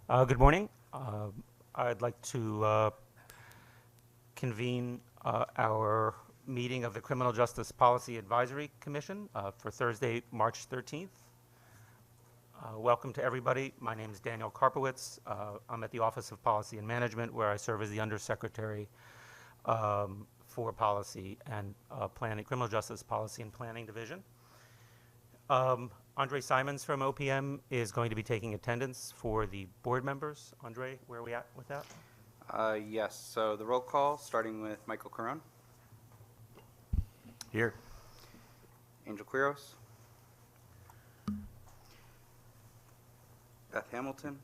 Good morning. I'd like to convene our meeting of the Criminal Justice Policy Advisory Commission for Thursday, March 13th. Welcome to everybody. My name is Daniel Karpowitz. I'm at the Office of Policy and Management, where I serve as the Undersecretary for Policy and Planning, Criminal Justice Policy and Planning Division. Andre Simons from OPM is going to be taking attendance for the board members. Andre, where are we at with that? Yes, so the roll call, starting with Michael Caron, Here. Angel Quiros, Beth Hamilton,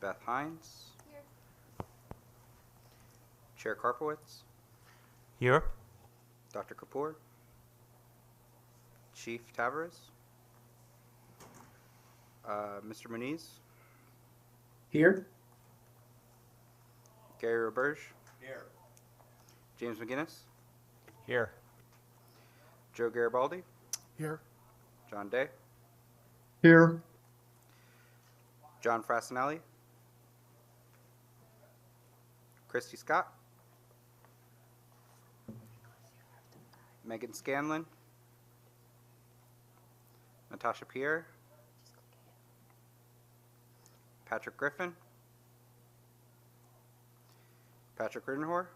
Beth Hines, Here. Chair Karpowitz, Here. Dr. Kapoor, Chief Tavares, Mr. Muniz, Here. Gary Roberge, Here. James McGinnis, Here. Joe Garibaldi, Here. John Day, Here. John Frassinelli, Christy Scott, Megan Scanlon, Natasha Pierre, Patrick Griffin, Patrick Rittenhor,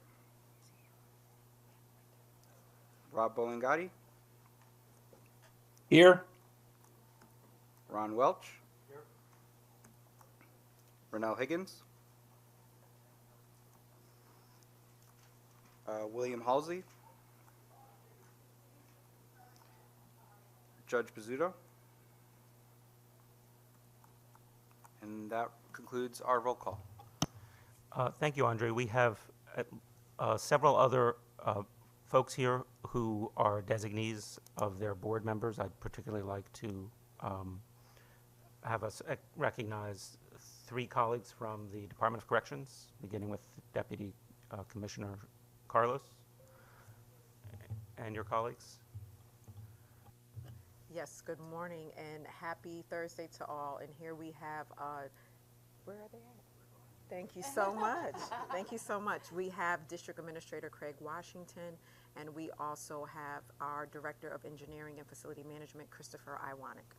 Rob Bolingati, Here. Ron Welch, Rennell Higgins, William Halsey, Judge Bizzuto, and that concludes our roll call. Thank you, Andre. We have several other folks here who are designees of their board members. I'd particularly like to have us recognize 3 colleagues from the Department of Corrections, beginning with Deputy Commissioner Carlos and your colleagues. Yes, good morning and happy Thursday to all. And here we have, where are they at? Thank you so much. Thank you so much. We have District Administrator Craig Washington, and we also have our Director of Engineering and Facility Management, Christopher Iwanek.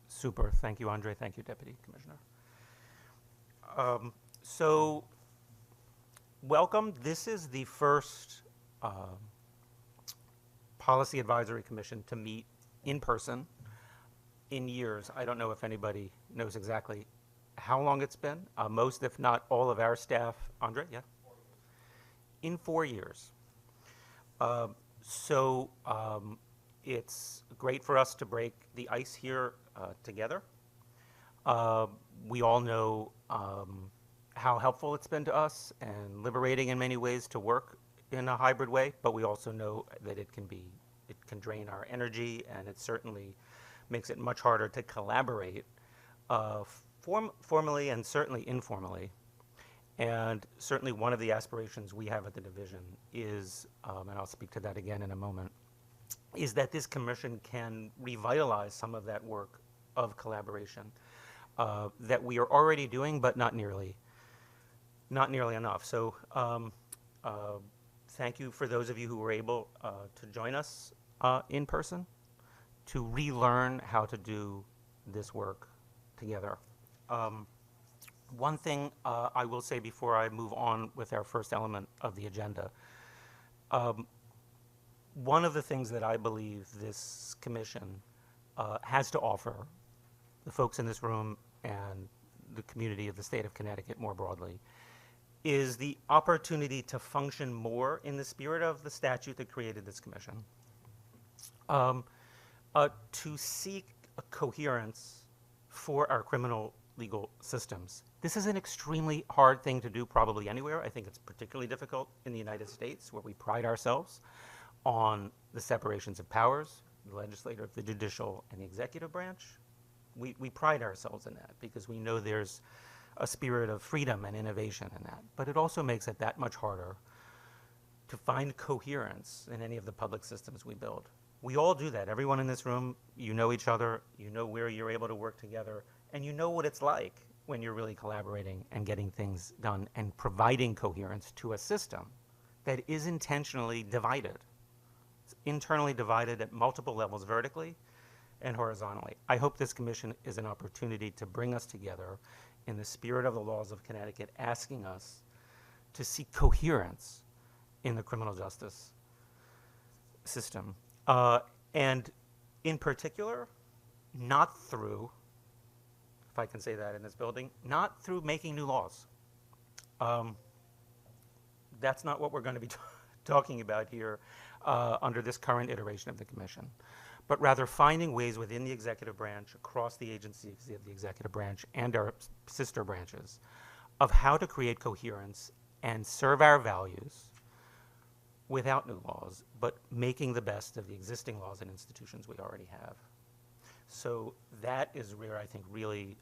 Super. Thank you, Andre. Thank you, Deputy Commissioner. So, welcome. This is the first Policy Advisory Commission to meet in person in years. I don't know if anybody knows exactly how long it's been. Most, if not all, of our staff, Andre, yeah? In 4 years. It's great for us to break the ice here together. We all know how helpful it's been to us and liberating in many ways to work in a hybrid way, but we also know that it can drain our energy, and it certainly makes it much harder to collaborate formally and certainly informally. And certainly one of the aspirations we have at the division is, and I'll speak to that again in a moment, is that this commission can revitalize some of that work of collaboration that we are already doing, but not nearly enough. So thank you for those of you who were able to join us in person to relearn how to do this work together. One thing I will say before I move on with our first element of the agenda, one of the things that I believe this commission has to offer the folks in this room and the community of the state of Connecticut more broadly is the opportunity to function more in the spirit of the statute that created this commission, to seek a coherence for our criminal legal systems. This is an extremely hard thing to do probably anywhere. I think it's particularly difficult in the United States, where we pride ourselves on the separations of powers, the legislative, the judicial, and the executive branch. We pride ourselves in that because we know there's a spirit of freedom and innovation in that. But it also makes it that much harder to find coherence in any of the public systems we build. We all do that. Everyone in this room, you know each other, you know where you're able to work together, and you know what it's like when you're really collaborating and getting things done and providing coherence to a system that is intentionally divided. It's internally divided at multiple levels vertically and horizontally. I hope this commission is an opportunity to bring us together in the spirit of the laws of Connecticut, asking us to seek coherence in the criminal justice system. And in particular, not through, if I can say that in this building, not through making new laws. That's not what we're going to be talking about here under this current iteration of the commission, but rather finding ways within the executive branch, across the agencies of the executive branch and our sister branches, of how to create coherence and serve our values without new laws, but making the best of the existing laws and institutions we already have. So that is where I think really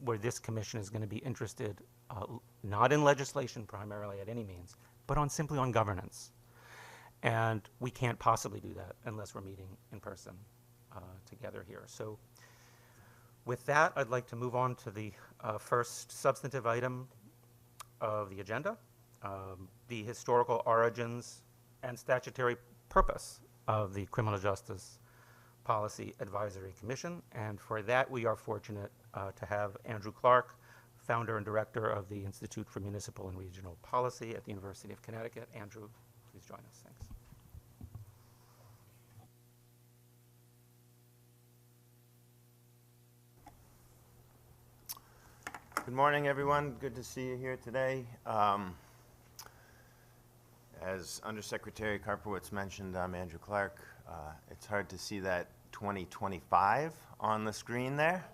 where this commission is going to be interested, not in legislation primarily at any means, but simply on governance. And we can't possibly do that unless we're meeting in person together here. So with that, I'd like to move on to the first substantive item of the agenda, the historical origins and statutory purpose of the Criminal Justice Policy Advisory Commission. And for that, we are fortunate to have Andrew Clark, founder and director of the Institute for Municipal and Regional Policy at the University of Connecticut. Andrew, please join us. Thanks. Good morning, everyone. Good to see you here today. As Undersecretary Karpowicz mentioned, I'm Andrew Clark. It's hard to see that 2025 on the screen there.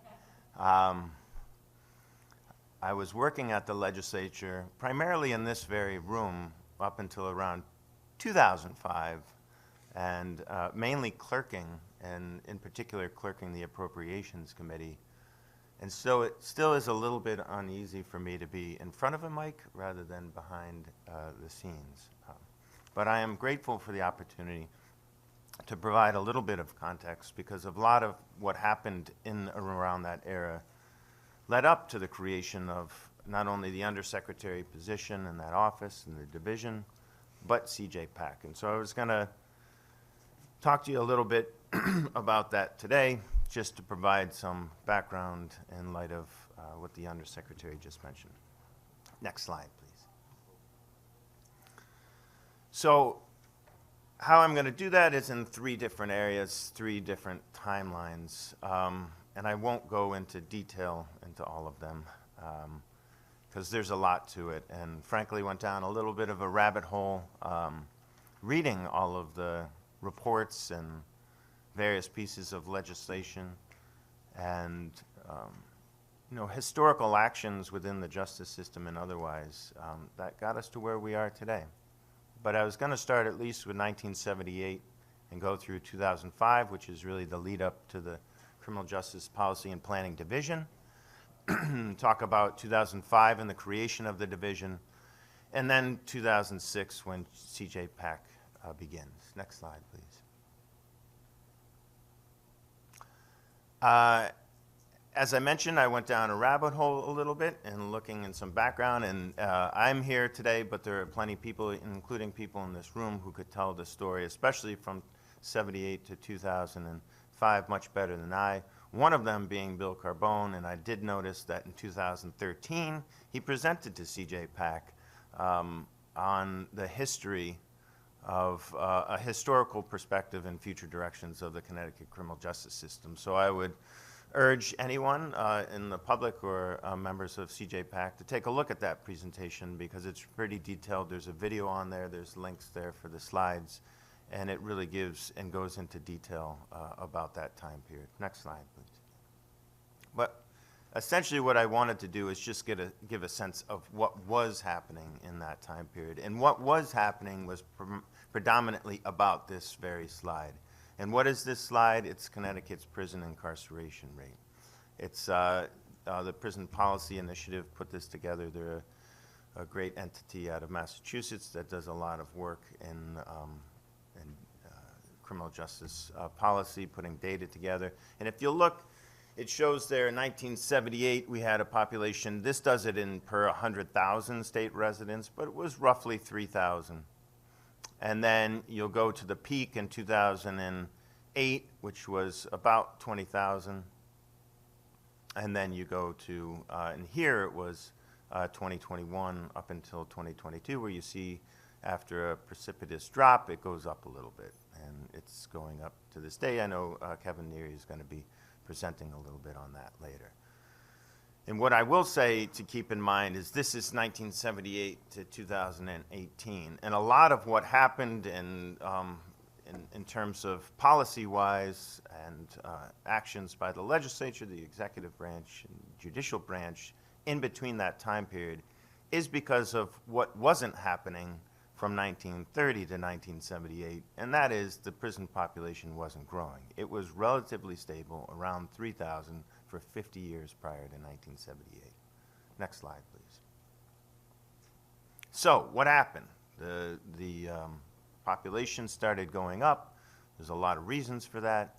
I was working at the legislature, primarily in this very room, up until around 2005, and mainly clerking, and in particular clerking the Appropriations Committee. And so it still is a little bit uneasy for me to be in front of a mic rather than behind the scenes. But I am grateful for the opportunity to provide a little bit of context, because a lot of what happened in and around that era led up to the creation of not only the undersecretary position in that office and the division, but CJPAC. And so I was going to talk to you a little bit about that today, just to provide some background in light of what the undersecretary just mentioned. Next slide, please. So how I'm going to do that is in three different areas, three different timelines. And I won't go into detail into all of them, because there's a lot to it. And frankly, went down a little bit of a rabbit hole reading all of the reports and various pieces of legislation and historical actions within the justice system and otherwise that got us to where we are today. But I was going to start at least with 1978 and go through 2005, which is really the lead up to the Criminal Justice Policy and Planning Division. Talk about 2005 and the creation of the division, and then 2006 when CJPAC begins. Next slide, please. As I mentioned, I went down a rabbit hole a little bit and looking in some background, and I'm here today, but there are plenty of people, including people in this room, who could tell the story, especially from 78 to 2005, much better than I. One of them being Bill Carbone, and I did notice that in 2013, he presented to CJPAC on the history of a historical perspective and future directions of the Connecticut criminal justice system. So I would urge anyone in the public or members of CJPAC to take a look at that presentation, because it's pretty detailed. There's a video on there, there's links there for the slides, and it really gives and goes into detail about that time period. Next slide, please. But essentially what I wanted to do is just give a sense of what was happening in that time period. And what was happening was predominantly about this very slide. And what is this slide? It's Connecticut's prison incarceration rate. It's the Prison Policy Initiative put this together. They're a great entity out of Massachusetts that does a lot of work in criminal justice policy, putting data together. And if you look, it shows there in 1978 we had a population, this does it in per 100,000 state residents, but it was roughly 3,000. And then you'll go to the peak in 2008, which was about 20,000. And then you go to, and here it was 2021 up until 2022, where you see after a precipitous drop, it goes up a little bit. And it's going up to this day. I know Kevin Neary is going to be presenting a little bit on that later. And what I will say to keep in mind is this is 1978 to 2018. And a lot of what happened in terms of policy-wise and actions by the legislature, the executive branch, and judicial branch in between that time period is because of what wasn't happening from 1930 to 1978, and that is the prison population wasn't growing. It was relatively stable, around 3,000 for 50 years prior to 1978. Next slide, please. So what happened? The population started going up. There's a lot of reasons for that.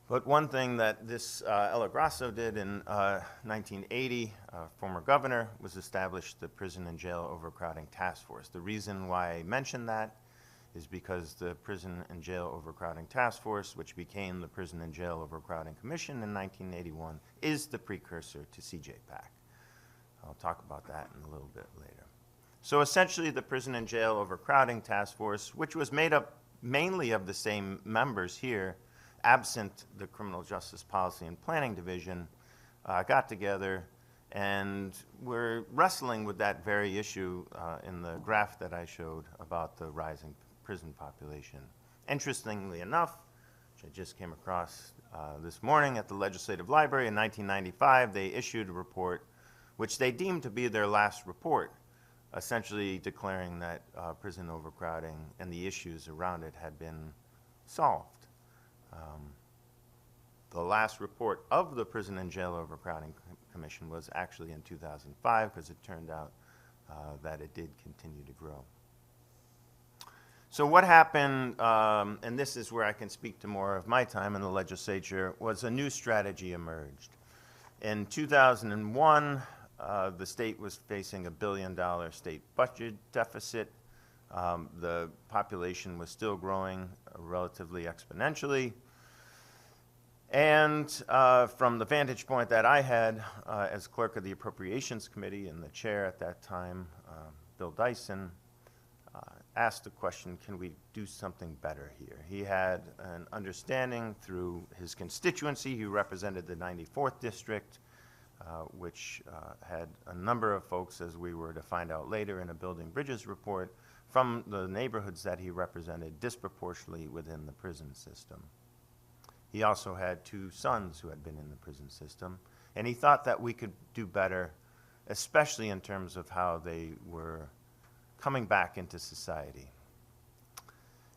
But one thing that this El Grasso did in 1980, former governor, was establish the Prison and Jail Overcrowding Task Force. The reason why I mention that is because the Prison and Jail Overcrowding Task Force, which became the Prison and Jail Overcrowding Commission in 1981, is the precursor to CJPAC. I'll talk about that in a little bit later. So essentially the Prison and Jail Overcrowding Task Force, which was made up mainly of the same members here, absent the Criminal Justice Policy and Planning Division, got together and we're wrestling with that very issue in the graph that I showed about the rising prison population. Interestingly enough, which I just came across this morning at the Legislative Library in 1995, they issued a report which they deemed to be their last report, essentially declaring that prison overcrowding and the issues around it had been solved. The last report of the Prison and Jail Overcrowding Commission was actually in 2005 because it turned out that it did continue to grow. So what happened, and this is where I can speak to more of my time in the legislature, was a new strategy emerged. In 2001, the state was facing $1 billion state budget deficit. The population was still growing relatively exponentially. And from the vantage point that I had as clerk of the Appropriations Committee and the chair at that time, Bill Dyson, asked the question, can we do something better here? He had an understanding through his constituency. He represented the 94th District, which had a number of folks, as we were to find out later in a Building Bridges report, from the neighborhoods that he represented disproportionately within the prison system. He also had 2 sons who had been in the prison system, and he thought that we could do better, especially in terms of how they were coming back into society.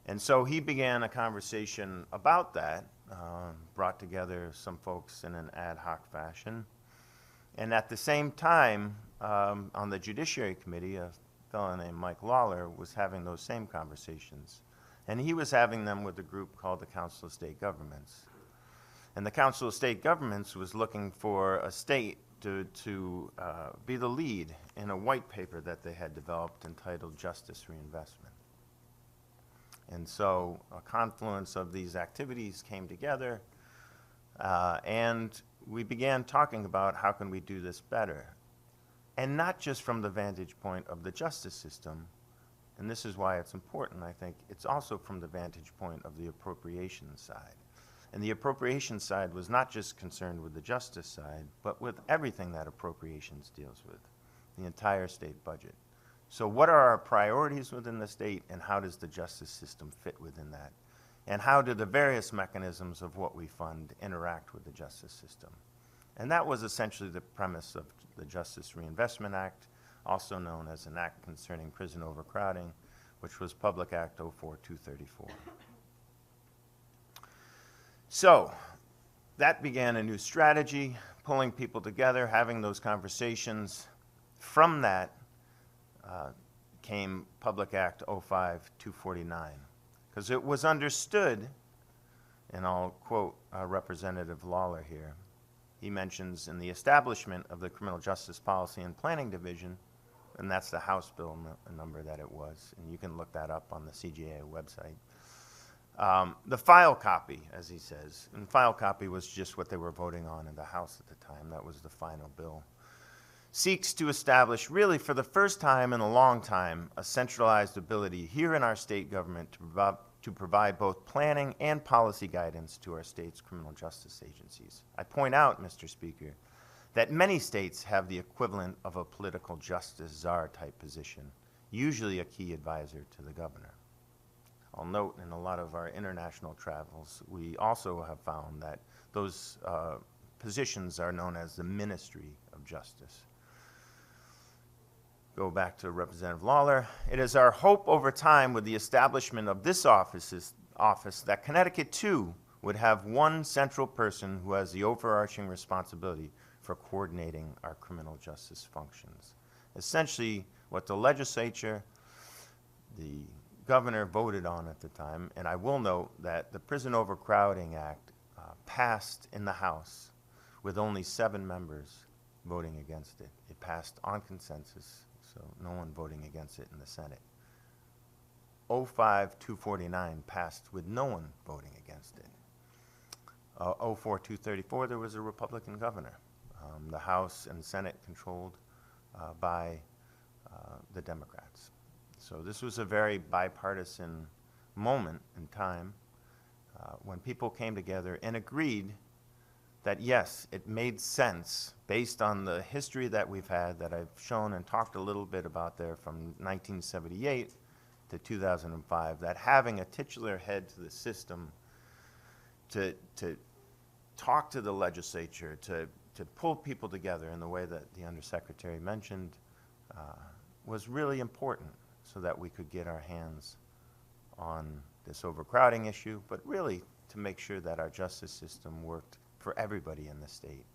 And so he began a conversation about that, brought together some folks in an ad hoc fashion, and at the same time, on the Judiciary Committee, a fellow named Mike Lawler was having those same conversations. And he was having them with a group called the Council of State Governments. And the Council of State Governments was looking for a state to be the lead in a white paper that they had developed entitled Justice Reinvestment. And so a confluence of these activities came together, and we began talking about how can we do this better. And not just from the vantage point of the justice system, and this is why it's important, I think, it's also from the vantage point of the appropriations side. And the appropriations side was not just concerned with the justice side, but with everything that appropriations deals with, the entire state budget. So what are our priorities within the state, and how does the justice system fit within that? And how do the various mechanisms of what we fund interact with the justice system? And that was essentially the premise of the Justice Reinvestment Act, also known as an act concerning prison overcrowding, which was Public Act 04-234. So that began a new strategy, pulling people together, having those conversations. From that came Public Act 05-249. because it was understood, and I'll quote Representative Lawler here. He mentions in the establishment of the Criminal Justice Policy and Planning Division, and that's the House bill number that it was, and you can look that up on the CJA website. The file copy, as he says, and file copy was just what they were voting on in the House at the time. That was the final bill. Seeks to establish, really for the first time in a long time, a centralized ability here in our state government to provide both planning and policy guidance to our state's criminal justice agencies. I point out, Mr. Speaker, that many states have the equivalent of a political justice czar type position, usually a key advisor to the governor. I'll note in a lot of our international travels, we also have found that those positions are known as the Ministry of Justice. Go back to Representative Lawler. It is our hope over time with the establishment of this office that Connecticut too would have one central person who has the overarching responsibility for coordinating our criminal justice functions. Essentially, what the legislature, the governor voted on at the time, and I will note that the Prison Overcrowding Act passed in the House with only 7 members voting against it. It passed on consensus, so no one voting against it in the Senate. 05-249 passed with no one voting against it. 04-234, there was a Republican governor. The House and Senate controlled by the Democrats. So this was a very bipartisan moment in time when people came together and agreed that yes, it made sense based on the history that we've had that I've shown and talked a little bit about there from 1978 to 2005, that having a titular head to the system to talk to the legislature, to pull people together in the way that the Undersecretary mentioned was really important so that we could get our hands on this overcrowding issue, but really to make sure that our justice system worked for everybody in the state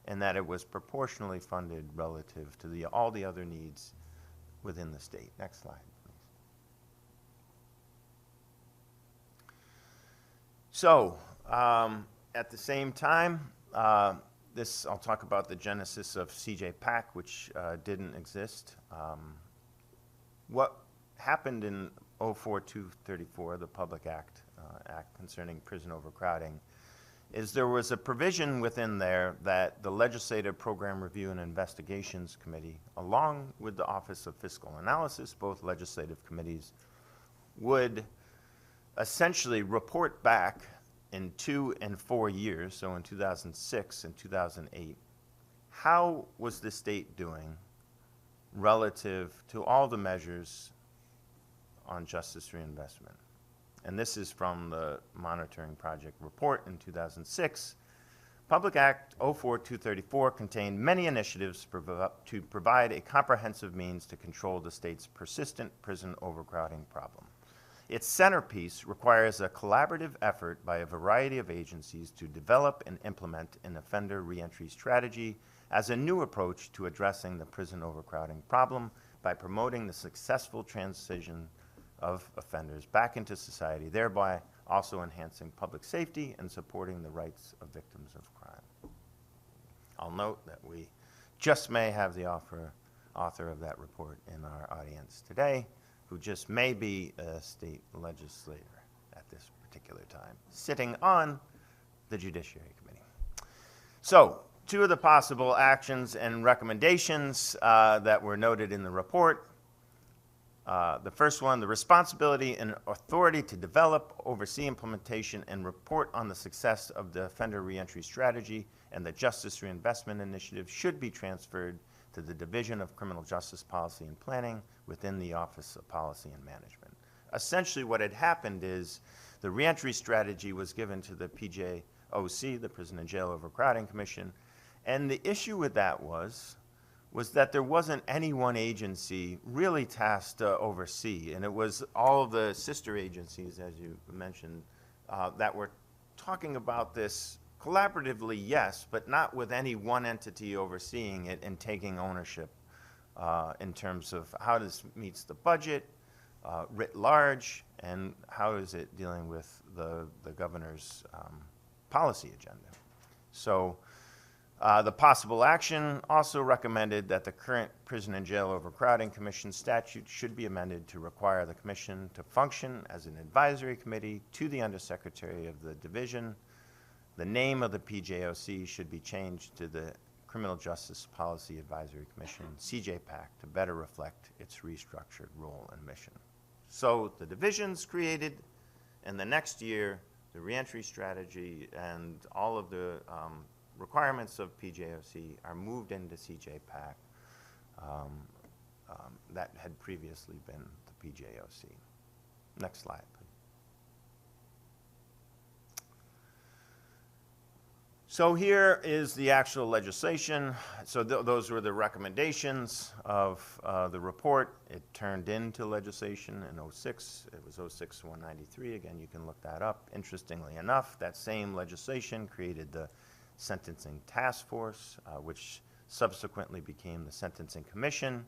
and that it was proportionally funded relative to all the other needs within the state. Next slide, please. So, at the same time, I'll talk about the genesis of CJPAC, which didn't exist. What happened in 04-234, the Public Act concerning prison overcrowding, is there was a provision within there that the Legislative Program Review and Investigations Committee, along with the Office of Fiscal Analysis, both legislative committees, would essentially report back in 2 and 4 years, so in 2006 and 2008, how was the state doing relative to all the measures on justice reinvestment. And this is from the Monitoring Project report in 2006. Public Act 04-234 contained many initiatives to provide a comprehensive means to control the state's persistent prison overcrowding problem. Its centerpiece requires a collaborative effort by a variety of agencies to develop and implement an offender reentry strategy as a new approach to addressing the prison overcrowding problem by promoting the successful transition of offenders back into society, thereby also enhancing public safety and supporting the rights of victims of crime. I'll note that we just may have the author of that report in our audience today, who just may be a state legislator at this particular time, sitting on the Judiciary Committee. So, 2 of the possible actions and recommendations that were noted in the report. The first one, the responsibility and authority to develop, oversee implementation, and report on the success of the offender reentry strategy and the Justice Reinvestment Initiative should be transferred to the Division of Criminal Justice Policy and Planning within the Office of Policy and Management. Essentially what had happened is the reentry strategy was given to the PJOC, the Prison and Jail Overcrowding Commission, and the issue with that was that there wasn't any one agency really tasked to oversee, and it was all of the sister agencies, as you mentioned, that were talking about this collaboratively, yes, but not with any one entity overseeing it and taking ownership in terms of how this meets the budget, writ large, and how is it dealing with the governor's policy agenda. So the possible action also recommended that the current Prison and Jail Overcrowding Commission statute should be amended to require the commission to function as an advisory committee to the Undersecretary of the Division. The name of the PJOC should be changed to the Criminal Justice Policy Advisory Commission, CJPAC, to better reflect its restructured role and mission. So the division's created, and the next year, the reentry strategy and all of the requirements of PJOC are moved into CJPAC that had previously been the PJOC. Next slide, please. So here is the actual legislation. So those were the recommendations of the report. It turned into legislation in '06. It was 06-193. Again, you can look that up. Interestingly enough, that same legislation created the Sentencing Task Force, which subsequently became the Sentencing Commission.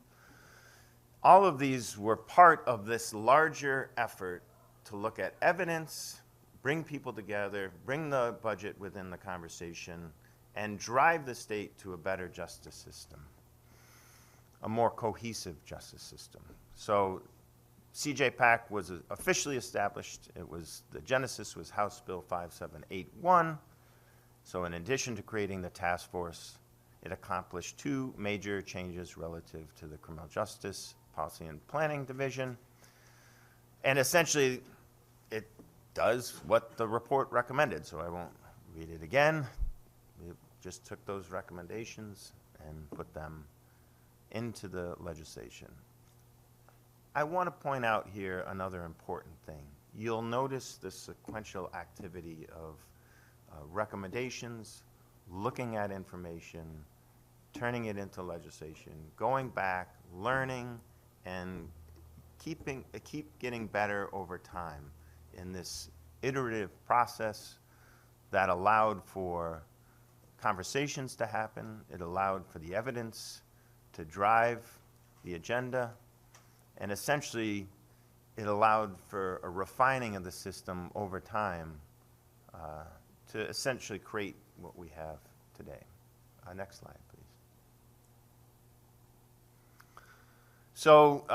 All of these were part of this larger effort to look at evidence, bring people together, bring the budget within the conversation, and drive the state to a better justice system, a more cohesive justice system. So CJPAC was officially established. The genesis was House Bill 5781. So in addition to creating the task force, it accomplished two major changes relative to the Criminal Justice Policy and Planning Division. And essentially, it does what the report recommended, so I won't read it again. We just took those recommendations and put them into the legislation. I want to point out here another important thing. You'll notice the sequential activity of recommendations, looking at information, turning it into legislation, going back, learning, and keep getting better over time in this iterative process that allowed for conversations to happen. It allowed for the evidence to drive the agenda, and essentially it allowed for a refining of the system over time to essentially create what we have today. Next slide, please. So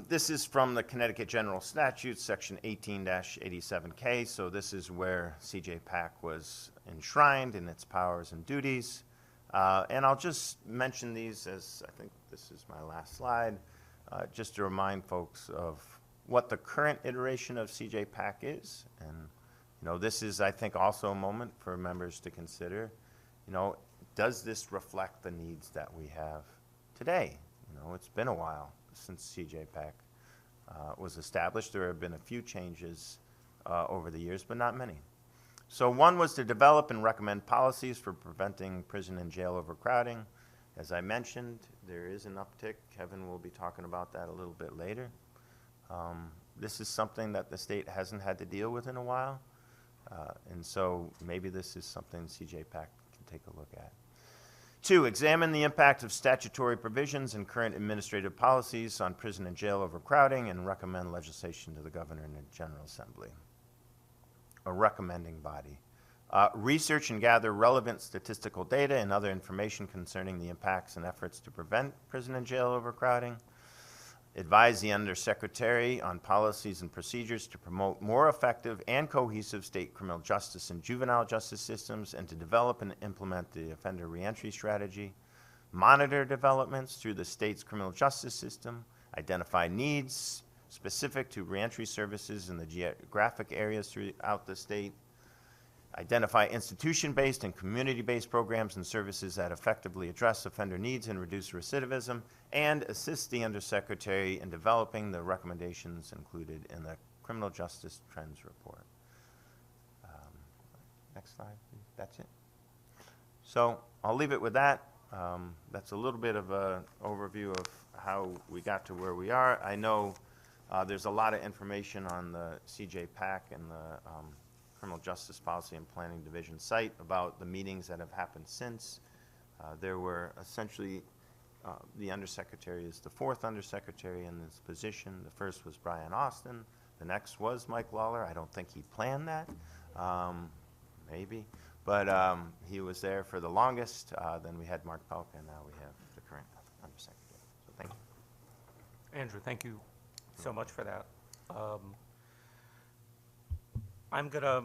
this is from the Connecticut General Statutes, Section 18-87K. So this is where CJPAC was enshrined in its powers and duties. And I'll just mention these as I think this is my last slide, just to remind folks of what the current iteration of CJPAC is. And this is, I think, also a moment for members to consider, does this reflect the needs that we have today? It's been a while since CJPAC was established. There have been a few changes over the years, but not many. So one was to develop and recommend policies for preventing prison and jail overcrowding. As I mentioned, there is an uptick. Kevin will be talking about that a little bit later. This is something that the state hasn't had to deal with in a while. And so maybe this is something CJPAC can take a look at. 2, examine the impact of statutory provisions and current administrative policies on prison and jail overcrowding and recommend legislation to the Governor and the General Assembly, a recommending body. Research and gather relevant statistical data and other information concerning the impacts and efforts to prevent prison and jail overcrowding. Advise the Undersecretary on policies and procedures to promote more effective and cohesive state criminal justice and juvenile justice systems, and to develop and implement the offender reentry strategy. Monitor developments through the state's criminal justice system. Identify needs specific to reentry services in the geographic areas throughout the state. Identify institution-based and community-based programs and services that effectively address offender needs and reduce recidivism, and assist the Undersecretary in developing the recommendations included in the Criminal Justice Trends Report. Next slide, please. That's it. So I'll leave it with that. That's a little bit of an overview of how we got to where we are. I know there's a lot of information on the CJPAC and the Criminal Justice Policy and Planning Division site about the meetings that have happened since. There were essentially the undersecretary is the fourth undersecretary in this position. The first was Brian Austin. The next was Mike Lawler. I don't think he planned that, maybe. But he was there for the longest. Then we had Mark Pelka, and now we have the current undersecretary. So thank you. Andrew, thank you so much for that. I'm going to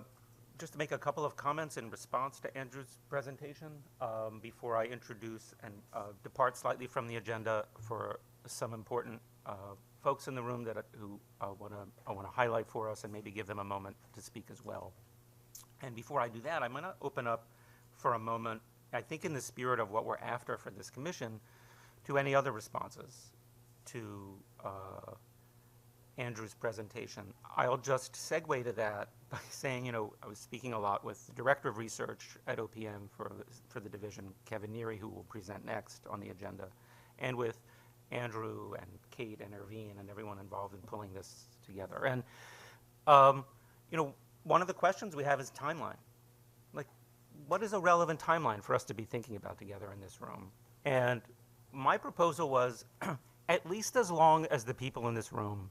just make a couple of comments in response to Andrew's presentation before I introduce and depart slightly from the agenda for some important folks in the room who I want to highlight for us and maybe give them a moment to speak as well. And before I do that, I'm going to open up for a moment, I think in the spirit of what we're after for this commission, to any other responses to Andrew's presentation. I'll just segue to that by saying, I was speaking a lot with the Director of Research at OPM for the division, Kevin Neary, who will present next on the agenda, and with Andrew and Kate and Irvine and everyone involved in pulling this together. And, one of the questions we have is timeline. Like, what is a relevant timeline for us to be thinking about together in this room? And my proposal was at least as long as the people in this room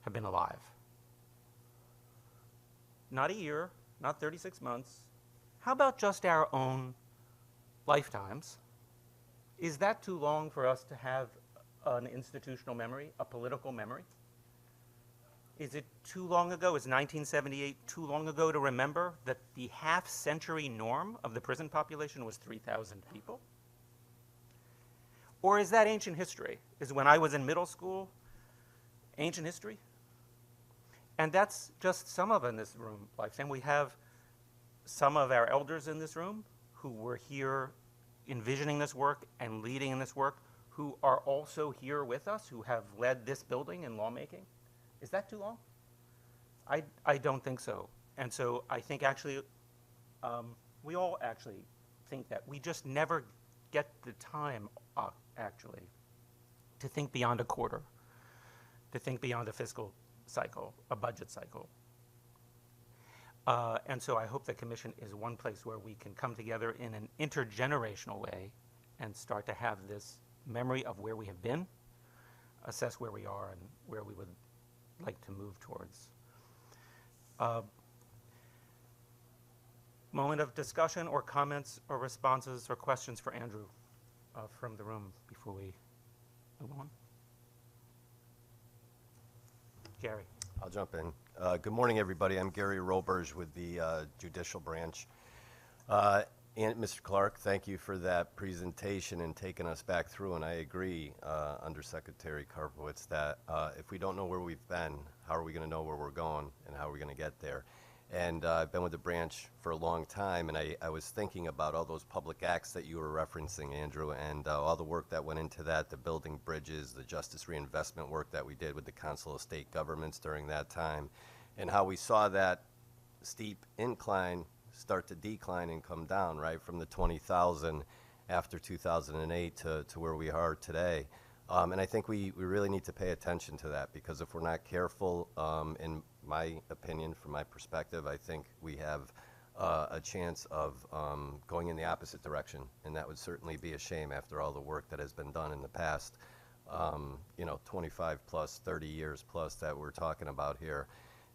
have been alive. Not a year, not 36 months. How about just our own lifetimes? Is that too long for us to have an institutional memory, a political memory? Is it too long ago? Is 1978 too long ago to remember that the half-century norm of the prison population was 3,000 people? Or is that ancient history? Is when I was in middle school ancient history? And that's just some of in this room lifetime. We have some of our elders in this room who were here envisioning this work and leading in this work, who are also here with us, who have led this building in lawmaking. Is that too long? I don't think so. And so I think actually, we all actually think that. We just never get the time, actually, to think beyond a quarter, to think beyond a fiscal cycle, a budget cycle. And so I hope the commission is one place where we can come together in an intergenerational way and start to have this memory of where we have been, assess where we are and where we would like to move towards. Moment of discussion or comments or responses or questions for Andrew from the room before we move on. Gary. I'll jump in. Good morning, everybody. I'm Gary Roberge with the Judicial Branch. And Mr. Clark, thank you for that presentation and taking us back through. And I agree, Undersecretary Karpowitz, that if we don't know where we've been, how are we going to know where we're going and how are we going to get there? And I've been with the branch for a long time, and I was thinking about all those public acts that you were referencing, Andrew, and all the work that went into that, the building bridges, the justice reinvestment work that we did with the Council of State Governments during that time, and how we saw that steep incline start to decline and come down, right, from the 20,000 after 2008 to where we are today. And I think we really need to pay attention to that, because if we're not careful, in my opinion, from my perspective, I think we have a chance of going in the opposite direction, and that would certainly be a shame after all the work that has been done in the past, 25 plus, 30 years plus that we're talking about here.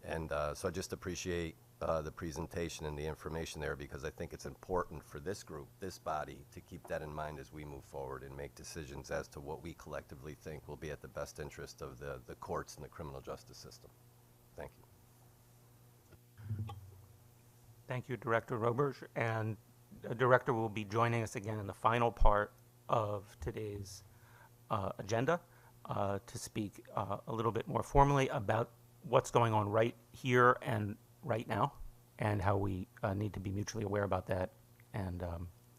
And so I just appreciate the presentation and the information there, because I think it's important for this group, this body, to keep that in mind as we move forward and make decisions as to what we collectively think will be at the best interest of the courts and the criminal justice system. Thank you. Thank you, Director Roberge. And the Director will be joining us again in the final part of today's agenda to speak a little bit more formally about what's going on right here and right now, and how we need to be mutually aware about that and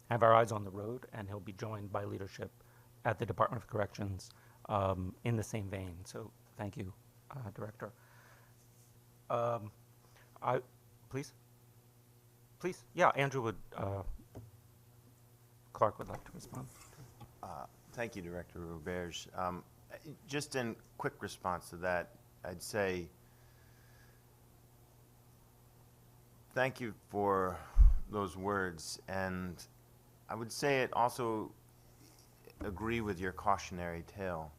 have our eyes on the road. And he'll be joined by leadership at the Department of Corrections in the same vein. So thank you, Director. Please, yeah, Andrew would, Clark would like to respond. Thank you, Director Roberge. Just in quick response to that, I'd say thank you for those words, and I would say it also agree with your cautionary tale.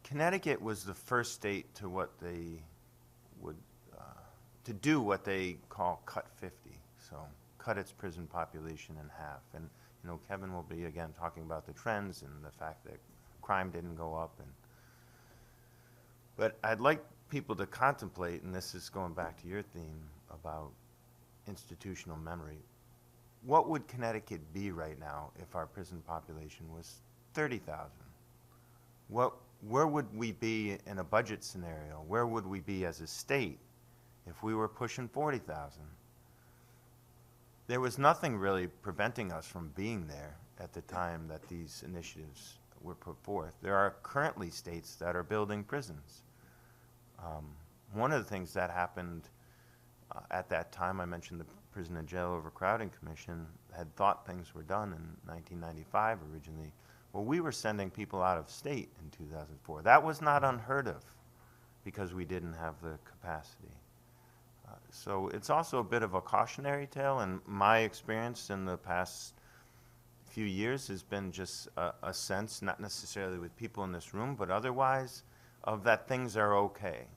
Connecticut was the first state to to do what they call cut 50, so cut its prison population in half. And Kevin will be again talking about the trends and the fact that crime didn't go up. But I'd like people to contemplate, and this is going back to your theme about institutional memory. What would Connecticut be right now if our prison population was 30,000? Where would we be in a budget scenario? Where would we be as a state if we were pushing 40,000? There was nothing really preventing us from being there at the time that these initiatives were put forth. There are currently states that are building prisons. One of the things that happened at that time, I mentioned the Prison and Jail Overcrowding Commission had thought things were done in 1995 originally. Well, we were sending people out of state in 2004. That was not unheard of because we didn't have the capacity. So it's also a bit of a cautionary tale, and my experience in the past few years has been just a sense, not necessarily with people in this room, but otherwise, of that things are okay.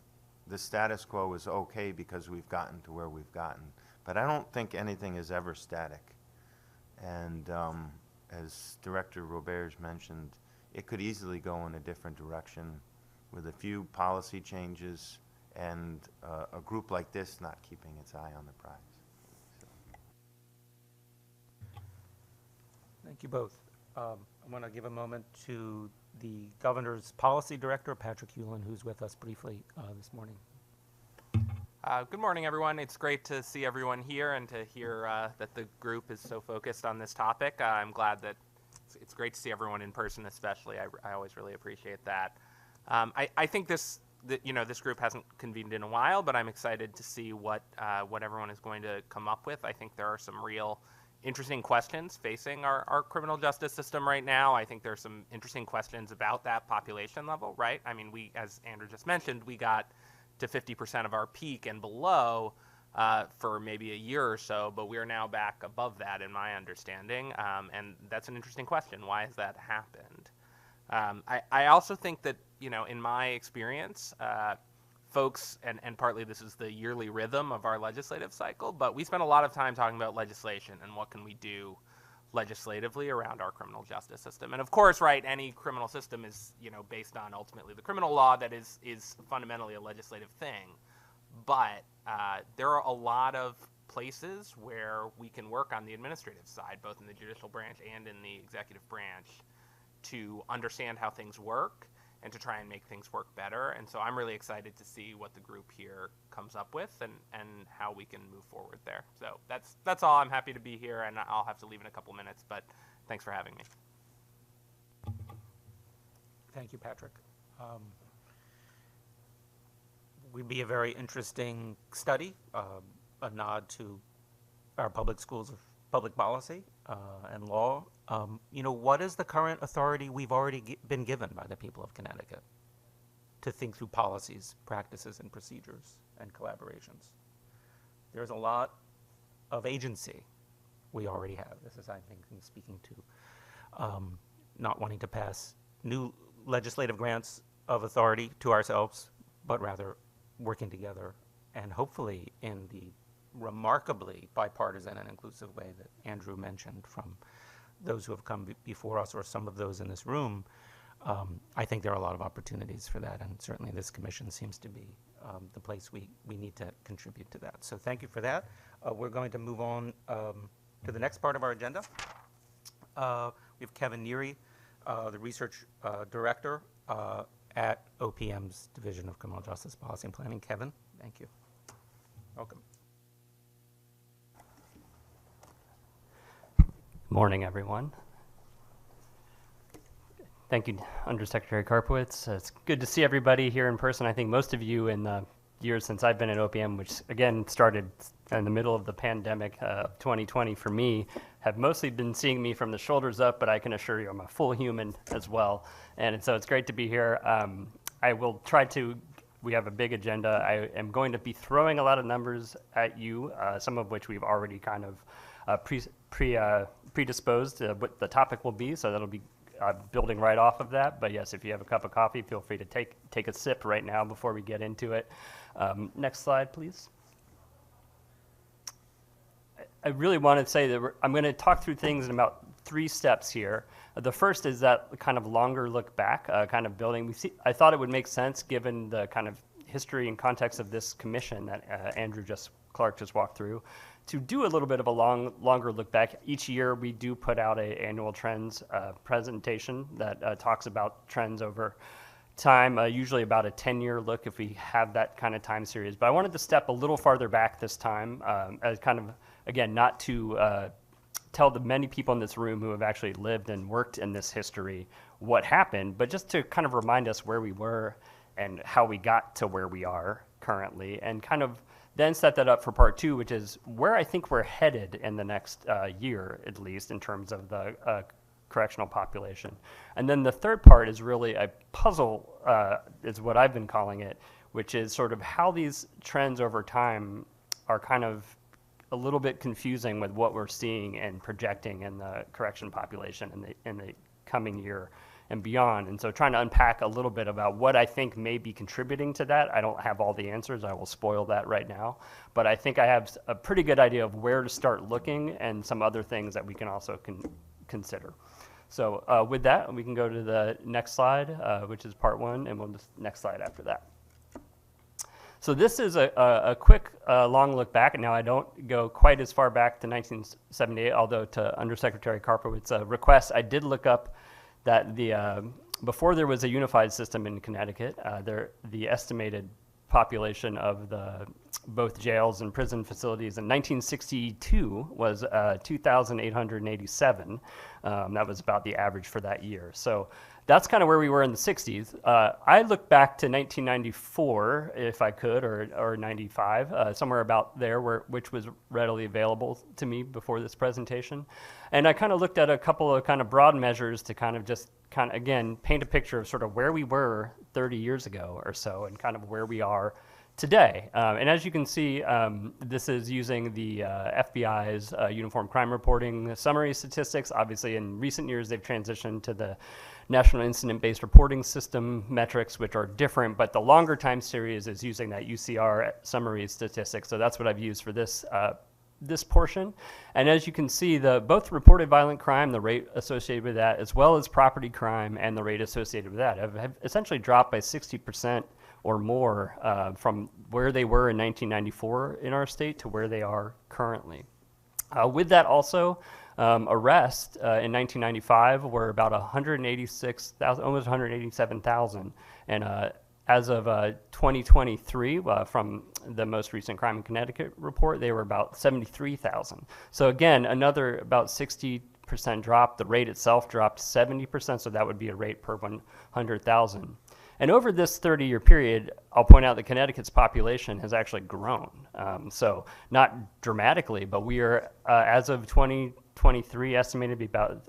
The status quo is okay because we've gotten to where we've gotten. But I don't think anything is ever static. And as Director Roberge mentioned, it could easily go in a different direction with a few policy changes and a group like this not keeping its eye on the prize. Thank you both. I want to give a moment to the Governor's Policy Director, Patrick Hewlin, who's with us briefly this morning. Good morning, everyone. It's great to see everyone here and to hear that the group is so focused on this topic. I'm glad that it's great to see everyone in person, especially. I always really appreciate that. I think this group hasn't convened in a while, but I'm excited to see what everyone is going to come up with. I think there are some real interesting questions facing our criminal justice system right now. I think there are some interesting questions about that population level, right? I mean, as Andrew just mentioned, we got to 50% of our peak and below for maybe a year or so, but we are now back above that in my understanding, and that's an interesting question. Why has that happened? I also think that, in my experience, folks, and partly this is the yearly rhythm of our legislative cycle, but we spend a lot of time talking about legislation and what can we do legislatively around our criminal justice system. And of course, right, any criminal system is, based on ultimately the criminal law that is fundamentally a legislative thing. But there are a lot of places where we can work on the administrative side, both in the judicial branch and in the executive branch, to understand how things work and to try and make things work better. And so I'm really excited to see what the group here comes up with and how we can move forward there. So that's all. I'm happy to be here, and I'll have to leave in a couple minutes, but thanks for having me. Thank you, Patrick. Would be a very interesting study, a nod to our public schools of public policy and law. What is the current authority we've already been given by the people of Connecticut to think through policies, practices, and procedures and collaborations? There's a lot of agency we already have. This is, I think, speaking to not wanting to pass new legislative grants of authority to ourselves, but rather working together and hopefully in the remarkably bipartisan and inclusive way that Andrew mentioned from those who have come before us or some of those in this room. I think there are a lot of opportunities for that, and certainly this commission seems to be the place we need to contribute to that. So thank you for that. We're going to move on to the next part of our agenda. We have Kevin Neary, the research director at OPM's Division of Criminal Justice Policy and Planning. Kevin, thank you. Welcome. Morning, everyone. Thank you, Undersecretary Karpowitz. It's good to see everybody here in person. I think most of you in the years since I've been at OPM, which again started in the middle of the pandemic of 2020 for me, have mostly been seeing me from the shoulders up, but I can assure you I'm a full human as well. And so it's great to be here. I will try to, we have a big agenda. I am going to be throwing a lot of numbers at you, some of which we've already kind of predisposed to what the topic will be, so that'll be building right off of that. But yes, if you have a cup of coffee, feel free to take a sip right now before we get into it. Next slide, please. I really want to say that I'm going to talk through things in about 3 steps here. The first is that kind of longer look back, kind of building. I thought it would make sense given the kind of history and context of this commission that Andrew Clark just walked through, to do a little bit of a longer look back. Each year we do put out an annual trends presentation that talks about trends over time, usually about a 10-year look if we have that kind of time series. But I wanted to step a little farther back this time, as kind of, again, not to tell the many people in this room who have actually lived and worked in this history what happened, but just to kind of remind us where we were and how we got to where we are currently, and kind of then set that up for part 2, which is where I think we're headed in the next year, at least, in terms of the correctional population. And then the third part is really a puzzle, is what I've been calling it, which is sort of how these trends over time are kind of a little bit confusing with what we're seeing and projecting in the correction population in the coming year and beyond. And so trying to unpack a little bit about what I think may be contributing to that. I don't have all the answers. I will spoil that right now. But I think I have a pretty good idea of where to start looking and some other things that we can also consider. So with that, we can go to the next slide, which is part 1, and we'll just next slide after that. So this is a quick, long look back. Now, I don't go quite as far back to 1978, although to Undersecretary Karpowitz's request, I did look up that before there was a unified system in Connecticut, the estimated population of both jails and prison facilities in 1962 was 2,887. That was about the average for that year. So that's kind of where we were in the 60s. I look back to 1994, if I could, or 95, somewhere about there, which was readily available to me before this presentation. And I kind of looked at a couple of kind of broad measures to kind of just again, paint a picture of sort of where we were 30 years ago or so and kind of where we are today. And as you can see, this is using the FBI's Uniform Crime Reporting summary statistics. Obviously, in recent years, they've transitioned to the National Incident-Based Reporting System metrics, which are different, but the longer time series is using that UCR summary statistics. So that's what I've used for this portion. And as you can see, both reported violent crime, the rate associated with that, as well as property crime and the rate associated with that have essentially dropped by 60% or more from where they were in 1994 in our state to where they are currently. With that also, arrests in 1995 were about 186,000, almost 187,000. And as of 2023, from the most recent Crime in Connecticut report, they were about 73,000. So again, another about 60% drop. The rate itself dropped 70%, so that would be a rate per 100,000. And over this 30-year period, I'll point out that Connecticut's population has actually grown. So not dramatically, but we are, as of 2023, estimated to be about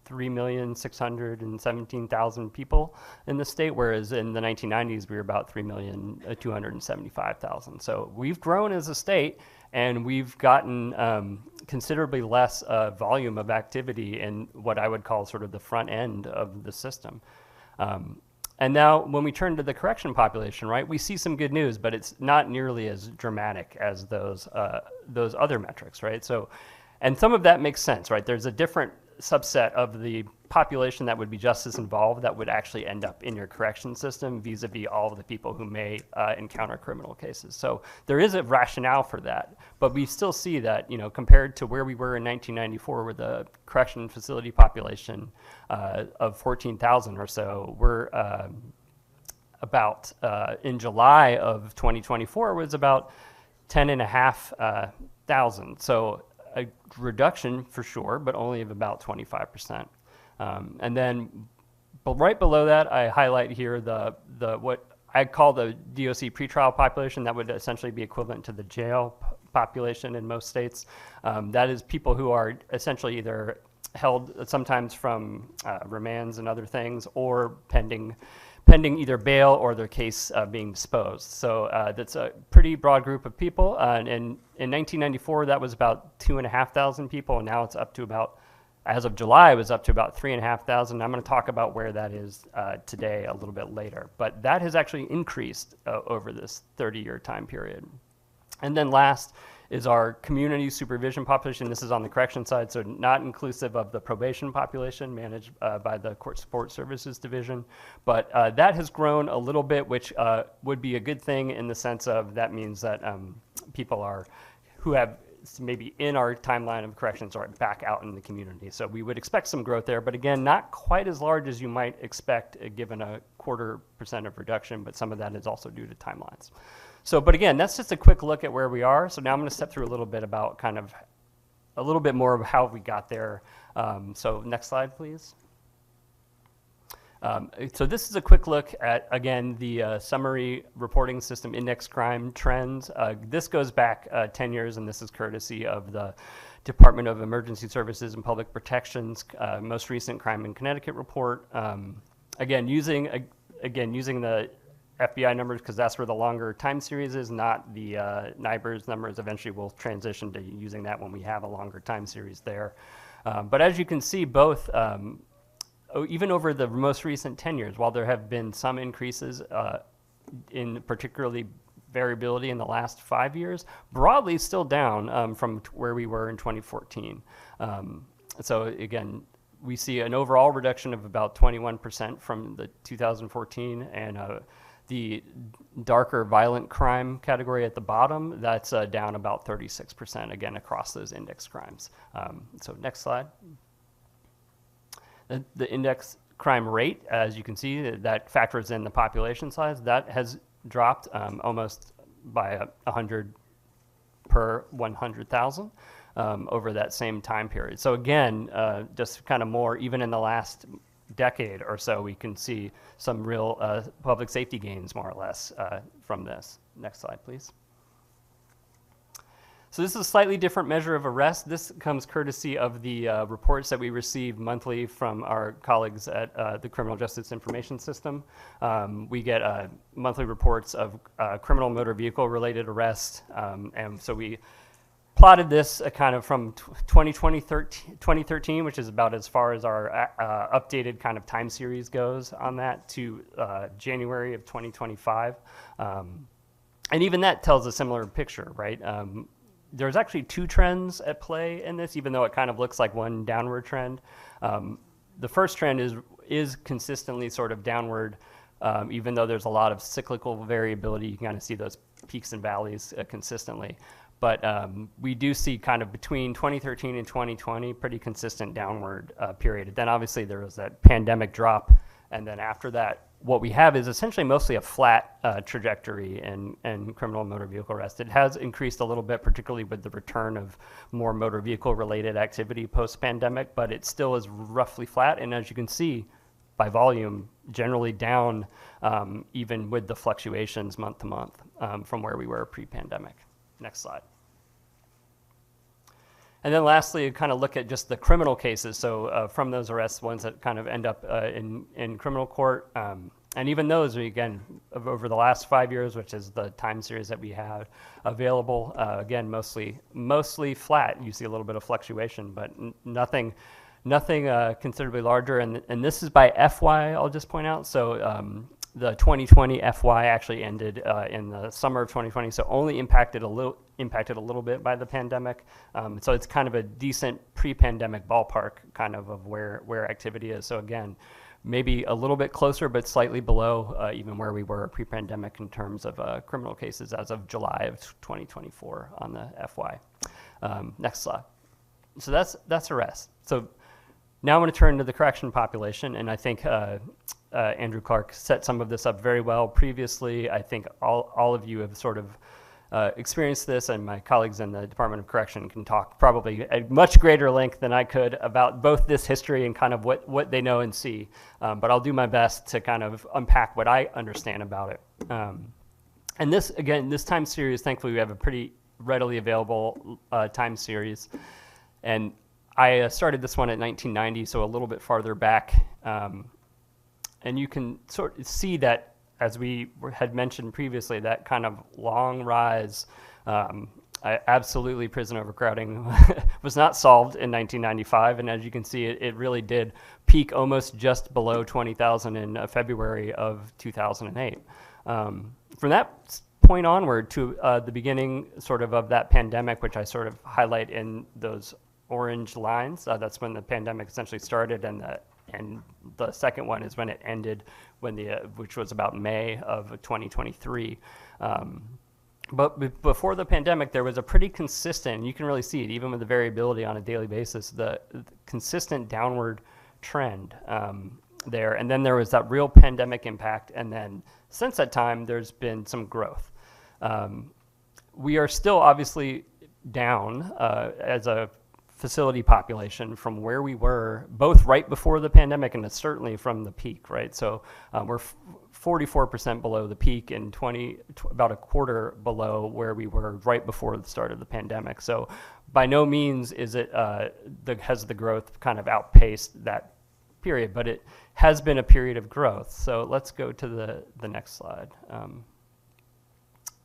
3,617,000 people in the state, whereas in the 1990s, we were about 3,275,000. So we've grown as a state, and we've gotten considerably less volume of activity in what I would call sort of the front end of the system. And now when we turn to the correction population, right, we see some good news, but it's not nearly as dramatic as those other metrics, right? So, and some of that makes sense, right? There's a different subset of the population that would be just as involved that would actually end up in your correction system vis-a-vis all of the people who may encounter criminal cases. So there is a rationale for that, but we still see that, you know, compared to where we were in 1994 with a correction facility population of 14,000 or so, we're about, in July of 2024 was about 10,500. So a reduction for sure, but only of about 25%. And then right below that, I highlight here the what I call the DOC pretrial population. That would essentially be equivalent to the jail population in most states. That is people who are essentially either held sometimes from remands and other things, or pending pending either bail or their case being disposed. So that's a pretty broad group of people. And in 1994, that was about 2,500 people, and now it's up to about, as of July, it was up to about 3,500. I'm going to talk about where that is today a little bit later. But that has actually increased over this 30-year time period. And then last is our community supervision population. This is on the correction side, so not inclusive of the probation population managed by the Court Support Services Division. But that has grown a little bit, which would be a good thing in the sense of that means that people who have maybe in our timeline of corrections are back out in the community. So we would expect some growth there, but again, not quite as large as you might expect given a 0.25% of reduction, but some of that is also due to timelines. So, but again, that's just a quick look at where we are. So now I'm going to step through a little bit about kind of a little bit more of how we got there. So next slide, please. So this is a quick look at, again, the summary reporting system index crime trends. This goes back 10 years, and this is courtesy of the Department of Emergency Services and Public Protection's most recent Crime in Connecticut report. Again, using the FBI numbers because that's where the longer time series is, not the NIBRS numbers. Eventually we'll transition to using that when we have a longer time series there. But as you can see, both, even over the most recent 10 years, while there have been some increases in particularly variability in the last 5 years, broadly still down from where we were in 2014. So again, we see an overall reduction of about 21% from the 2014, and the darker violent crime category at the bottom, that's down about 36%, again, across those index crimes. So next slide. The index crime rate, as you can see, that factors in the population size, that has dropped almost by 100 per 100,000 over that same time period. So again, just kind of more, even in the last decade or so, we can see some real public safety gains, more or less, from this. Next slide, please. So this is a slightly different measure of arrest. This comes courtesy of the reports that we receive monthly from our colleagues at the Criminal Justice Information System. We get monthly reports of criminal motor vehicle related arrests, and so we plotted this kind of from 2013, which is about as far as our updated kind of time series goes on that, to January of 2025. And even that tells a similar picture, right? There's actually two trends at play in this, even though it kind of looks like one downward trend. The first trend is consistently sort of downward, even though there's a lot of cyclical variability. You can kind of see those peaks and valleys consistently. But we do see kind of between 2013 and 2020, pretty consistent downward period. Then obviously there was that pandemic drop. And then after that, what we have is essentially mostly a flat trajectory in criminal motor vehicle arrest. It has increased a little bit, particularly with the return of more motor vehicle related activity post-pandemic, but it still is roughly flat. And as you can see, by volume, generally down even with the fluctuations month to month from where we were pre-pandemic. Next slide. And then lastly, kind of look at just the criminal cases. So from those arrests, ones that kind of end up in criminal court. And even those, again, over the last 5 years, which is the time series that we have available, again, mostly flat. You see a little bit of fluctuation, but nothing considerably larger. And this is by FY, I'll just point out. So the 2020 FY actually ended in the summer of 2020, so only impacted a little bit by the pandemic. So it's kind of a decent pre-pandemic ballpark kind of where activity is. So again, maybe a little bit closer, but slightly below even where we were pre-pandemic in terms of criminal cases as of July of 2024 on the FY. Next slide. So that's arrest. So now I'm going to turn to the correction population, and I think Andrew Clark set some of this up very well previously. I think all of you have sort of experienced this, and my colleagues in the Department of Correction can talk probably at much greater length than I could about both this history and kind of what they know and see. But I'll do my best to kind of unpack what I understand about it. And this, again, this time series, thankfully we have a pretty readily available time series. And I started this one at 1990, so a little bit farther back. And you can sort of see that, as we had mentioned previously, that kind of long rise. Absolutely, prison overcrowding was not solved in 1995, and as you can see, it really did peak almost just below 20,000 in February of 2008. From that point onward to the beginning sort of that pandemic, which I sort of highlight in those orange lines, that's when the pandemic essentially started, and the second one is when it ended, which was about May of 2023. But before the pandemic, there was a pretty consistent, you can really see it even with the variability on a daily basis, the consistent downward trend there. And then there was that real pandemic impact. And then since that time, there's been some growth. We are still obviously down as a facility population from where we were, both right before the pandemic and certainly from the peak, right? So we're 44% below the peak and about a quarter below where we were right before the start of the pandemic. So by no means is it has the growth kind of outpaced that period, but it has been a period of growth. So let's go to the next slide.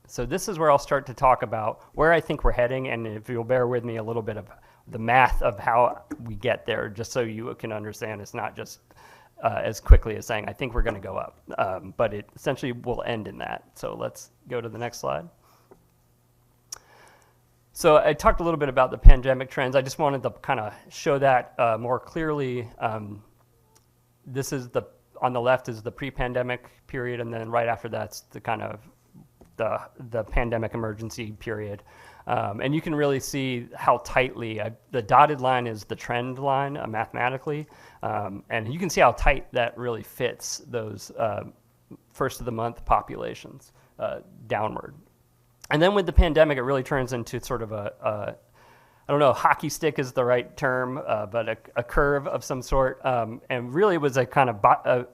So this is where I'll start to talk about where I think we're heading, and if you'll bear with me a little bit of the math of how we get there, just so you can understand it's not just as quickly as saying, I think we're going to go up, but it essentially will end in that. So let's go to the next slide. So I talked a little bit about the pandemic trends. I just wanted to kind of show that more clearly. This is on the left is the pre-pandemic period, and then right after that's the kind of the pandemic emergency period. And you can really see how tightly, the dotted line is the trend line mathematically, and you can see how tight that really fits those first of the month populations downward. And then with the pandemic, it really turns into sort of I don't know, hockey stick is the right term, but a curve of some sort. And really it was a kind of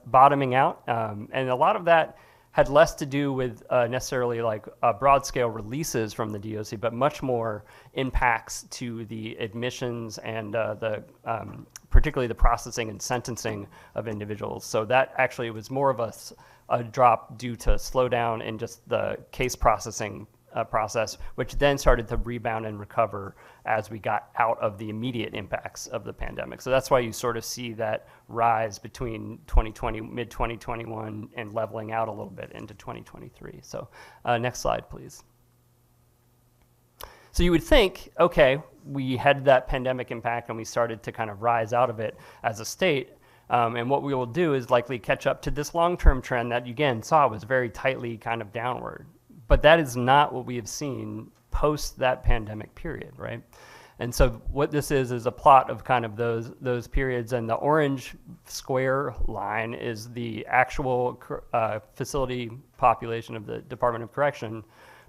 bottoming out. And a lot of that had less to do with necessarily like broad scale releases from the DOC, but much more impacts to the admissions and particularly the processing and sentencing of individuals. So that actually was more of a drop due to slowdown in just the case processing process, which then started to rebound and recover as we got out of the immediate impacts of the pandemic. So that's why you sort of see that rise between 2020, mid-2021, and leveling out a little bit into 2023. So next slide, please. So you would think, okay, we had that pandemic impact and we started to kind of rise out of it as a state. And what we will do is likely catch up to this long-term trend that you again saw was very tightly kind of downward. But that is not what we have seen post that pandemic period, right? And so what this is a plot of kind of those periods, and the orange square line is the actual facility population of the Department of Correction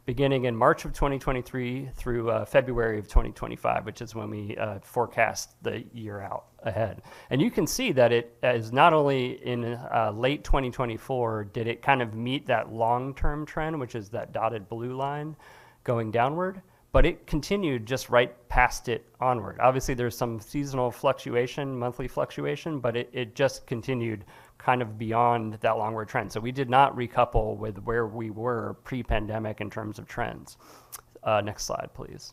beginning in March of 2023 through February of 2025, which is when we forecast the year out ahead. And you can see that it is not only in late 2024 did it kind of meet that long-term trend, which is that dotted blue line going downward, but it continued just right past it onward. Obviously, there's some seasonal fluctuation, monthly fluctuation, but it just continued kind of beyond that long-word trend. So we did not recouple with where we were pre-pandemic in terms of trends. Next slide, please.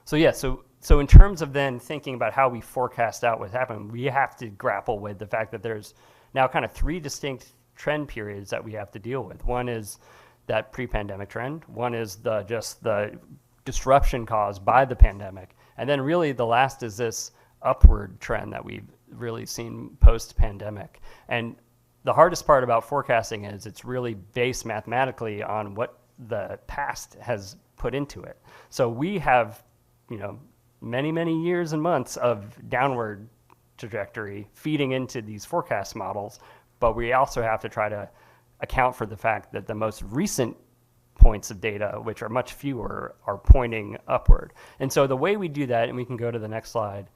So yeah, so in terms of then thinking about how we forecast out what's happening, we have to grapple with the fact that there's now kind of three distinct trend periods that we have to deal with. One is that pre-pandemic trend. One is just the disruption caused by the pandemic. And then really the last is this upward trend that we've really seen post-pandemic. And the hardest part about forecasting is it's really based mathematically on what the past has put into it. So we have, many, many years and months of downward trajectory feeding into these forecast models, but we also have to try to account for the fact that the most recent points of data, which are much fewer, are pointing upward. And so the way we do that, and we can go to the next slide,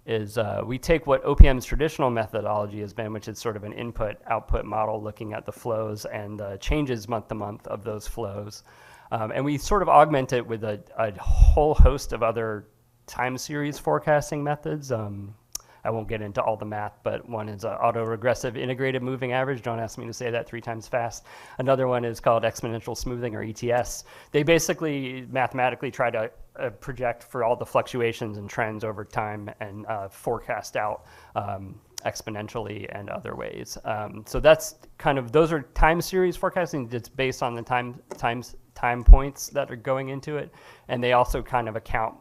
is we take what OPM's traditional methodology has been, which is sort of an input-output model looking at the flows and the changes month to month of those flows. And we sort of augment it with a whole host of other time series forecasting methods. I won't get into all the math, but one is autoregressive integrated moving average. Don't ask me to say that 3 times fast. Another one is called exponential smoothing, or ETS. They basically mathematically try to project for all the fluctuations and trends over time and forecast out exponentially and other ways. So that's kind of, those are time series forecasting. It's based on the time points that are going into it, and they also kind of account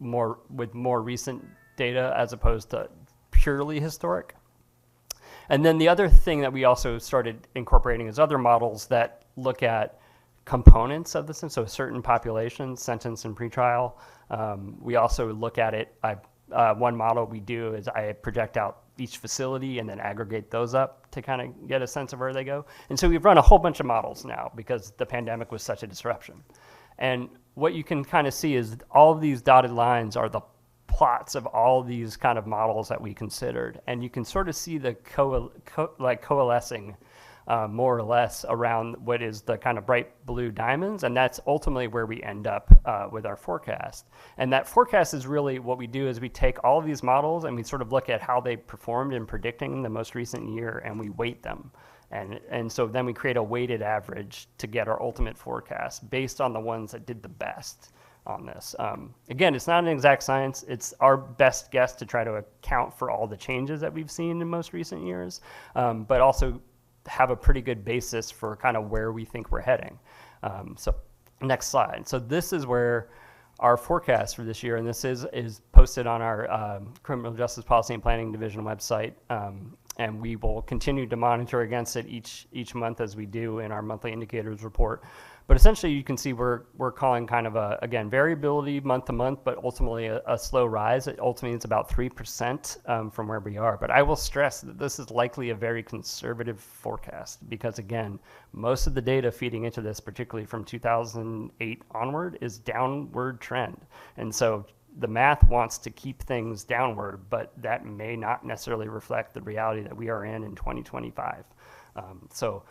more recent data as opposed to purely historic. And then the other thing that we also started incorporating is other models that look at components of the sentence, so certain populations, sentence and pretrial. We also look at it. One model we do is I project out each facility and then aggregate those up to kind of get a sense of where they go. And so we've run a whole bunch of models now because the pandemic was such a disruption. And what you can kind of see is all of these dotted lines are the plots of all these kind of models that we considered. And you can sort of see the coalescing more or less around what is the kind of bright blue diamonds, and that's ultimately where we end up with our forecast. And that forecast is really what we do is we take all of these models and we sort of look at how they performed in predicting the most recent year, and we weight them. And so then we create a weighted average to get our ultimate forecast based on the ones that did the best on this. Again, it's not an exact science. It's our best guess to try to account for all the changes that we've seen in most recent years, but also have a pretty good basis for kind of where we think we're heading. So next slide. So this is where our forecast for this year, and this is posted on our Criminal Justice Policy and Planning Division website, and we will continue to monitor against it each month as we do in our monthly indicators report. But essentially, you can see we're calling kind of again, variability month to month, but ultimately a slow rise. Ultimately, it's about 3% from where we are. But I will stress that this is likely a very conservative forecast because, again, most of the data feeding into this, particularly from 2008 onward, is downward trend. And so the math wants to keep things downward, but that may not necessarily reflect the reality that we are in 2025. So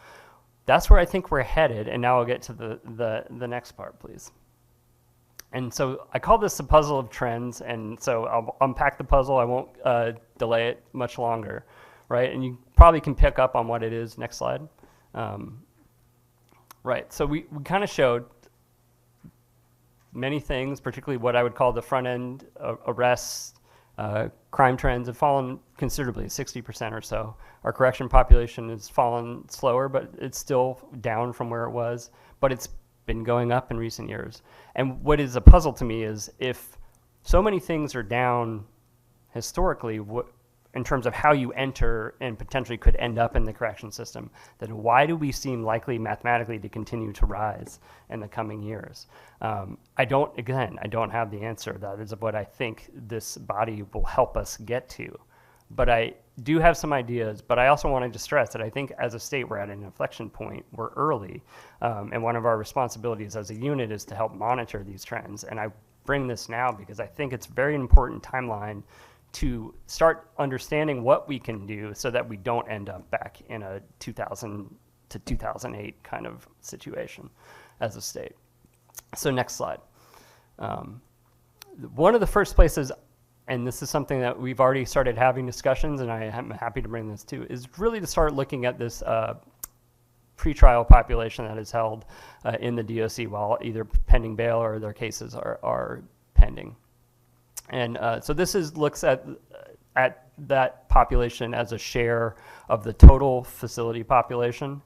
that's where I think we're headed, and now I'll get to the next part, please. And so I call this a puzzle of trends, and so I'll unpack the puzzle. I won't delay it much longer, right? And you probably can pick up on what it is. Next slide. Right, so we kind of showed many things, particularly what I would call the front-end arrests. Crime trends have fallen considerably, 60% or so. Our correction population has fallen slower, but it's still down from where it was, but it's been going up in recent years. And what is a puzzle to me is if so many things are down historically, in terms of how you enter and potentially could end up in the correction system, then why do we seem likely mathematically to continue to rise in the coming years? I don't have the answer. That is what I think this body will help us get to. But I do have some ideas, but I also wanted to stress that I think as a state we're at an inflection point, we're early, and one of our responsibilities as a unit is to help monitor these trends. And I bring this now because I think it's a very important timeline to start understanding what we can do so that we don't end up back in a 2000 to 2008 kind of situation as a state. So next slide. One of the first places, and this is something that we've already started having discussions, and I am happy to bring this to, is really to start looking at this pretrial population that is held in the DOC while either pending bail or their cases are pending. And so this looks at that population as a share of the total facility population.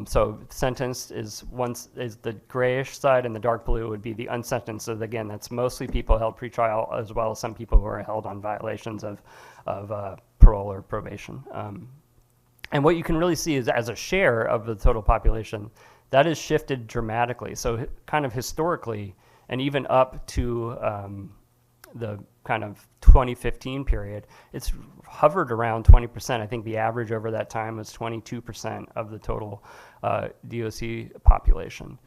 So sentenced is the grayish side, and the dark blue would be the unsentenced. So again, that's mostly people held pretrial, as well as some people who are held on violations of parole or probation. And what you can really see is as a share of the total population, that has shifted dramatically. So kind of historically, and even up to the kind of 2015 period, it's hovered around 20%. I think the average over that time was 22% of the total DOC population.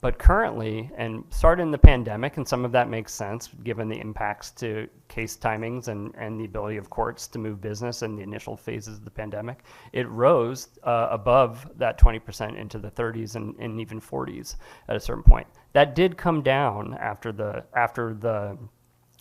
But currently, and started in the pandemic, and some of that makes sense given the impacts to case timings and the ability of courts to move business in the initial phases of the pandemic, it rose above that 20% into the 30s and even 40s at a certain point. That did come down after the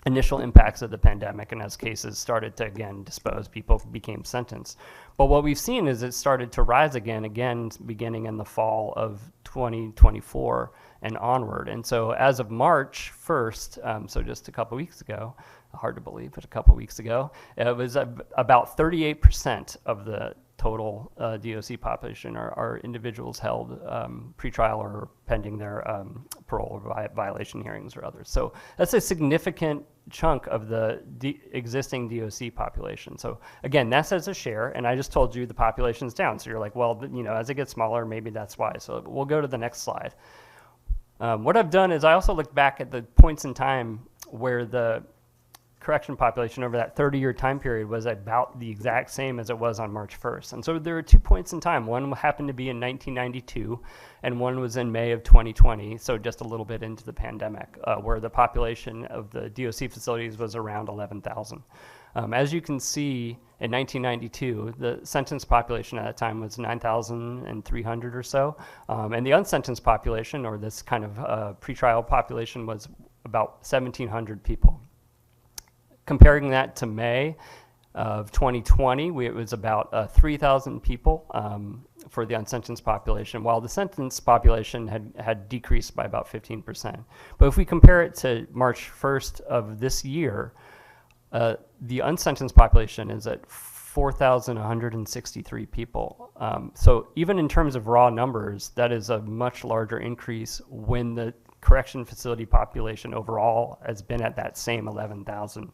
initial impacts of the pandemic, and as cases started to again dispose, people became sentenced. But what we've seen is it started to rise again beginning in the fall of 2024 and onward. And so as of March 1st, so just a couple weeks ago, hard to believe, but a couple weeks ago, it was about 38% of the total DOC population are individuals held pretrial or pending their parole or violation hearings or others. So that's a significant chunk of the existing DOC population. So again, that's as a share, and I just told you the population's down. So you're like, well, you know, as it gets smaller, maybe that's why. So we'll go to the next slide. What I've done is I also looked back at the points in time where the correction population over that 30-year time period was about the exact same as it was on March 1st. And so there are 2 points in time. One happened to be in 1992, and one was in May of 2020, so just a little bit into the pandemic, where the population of the DOC facilities was around 11,000. As you can see, in 1992, the sentenced population at that time was 9,300 or so, and the unsentenced population, or this kind of pretrial population, was about 1,700 people. Comparing that to May of 2020, it was about 3,000 people for the unsentenced population, while the sentenced population had decreased by about 15%. But if we compare it to March 1st of this year, the unsentenced population is at 4,163 people. So even in terms of raw numbers, that is a much larger increase when the correction facility population overall has been at that same 11,000.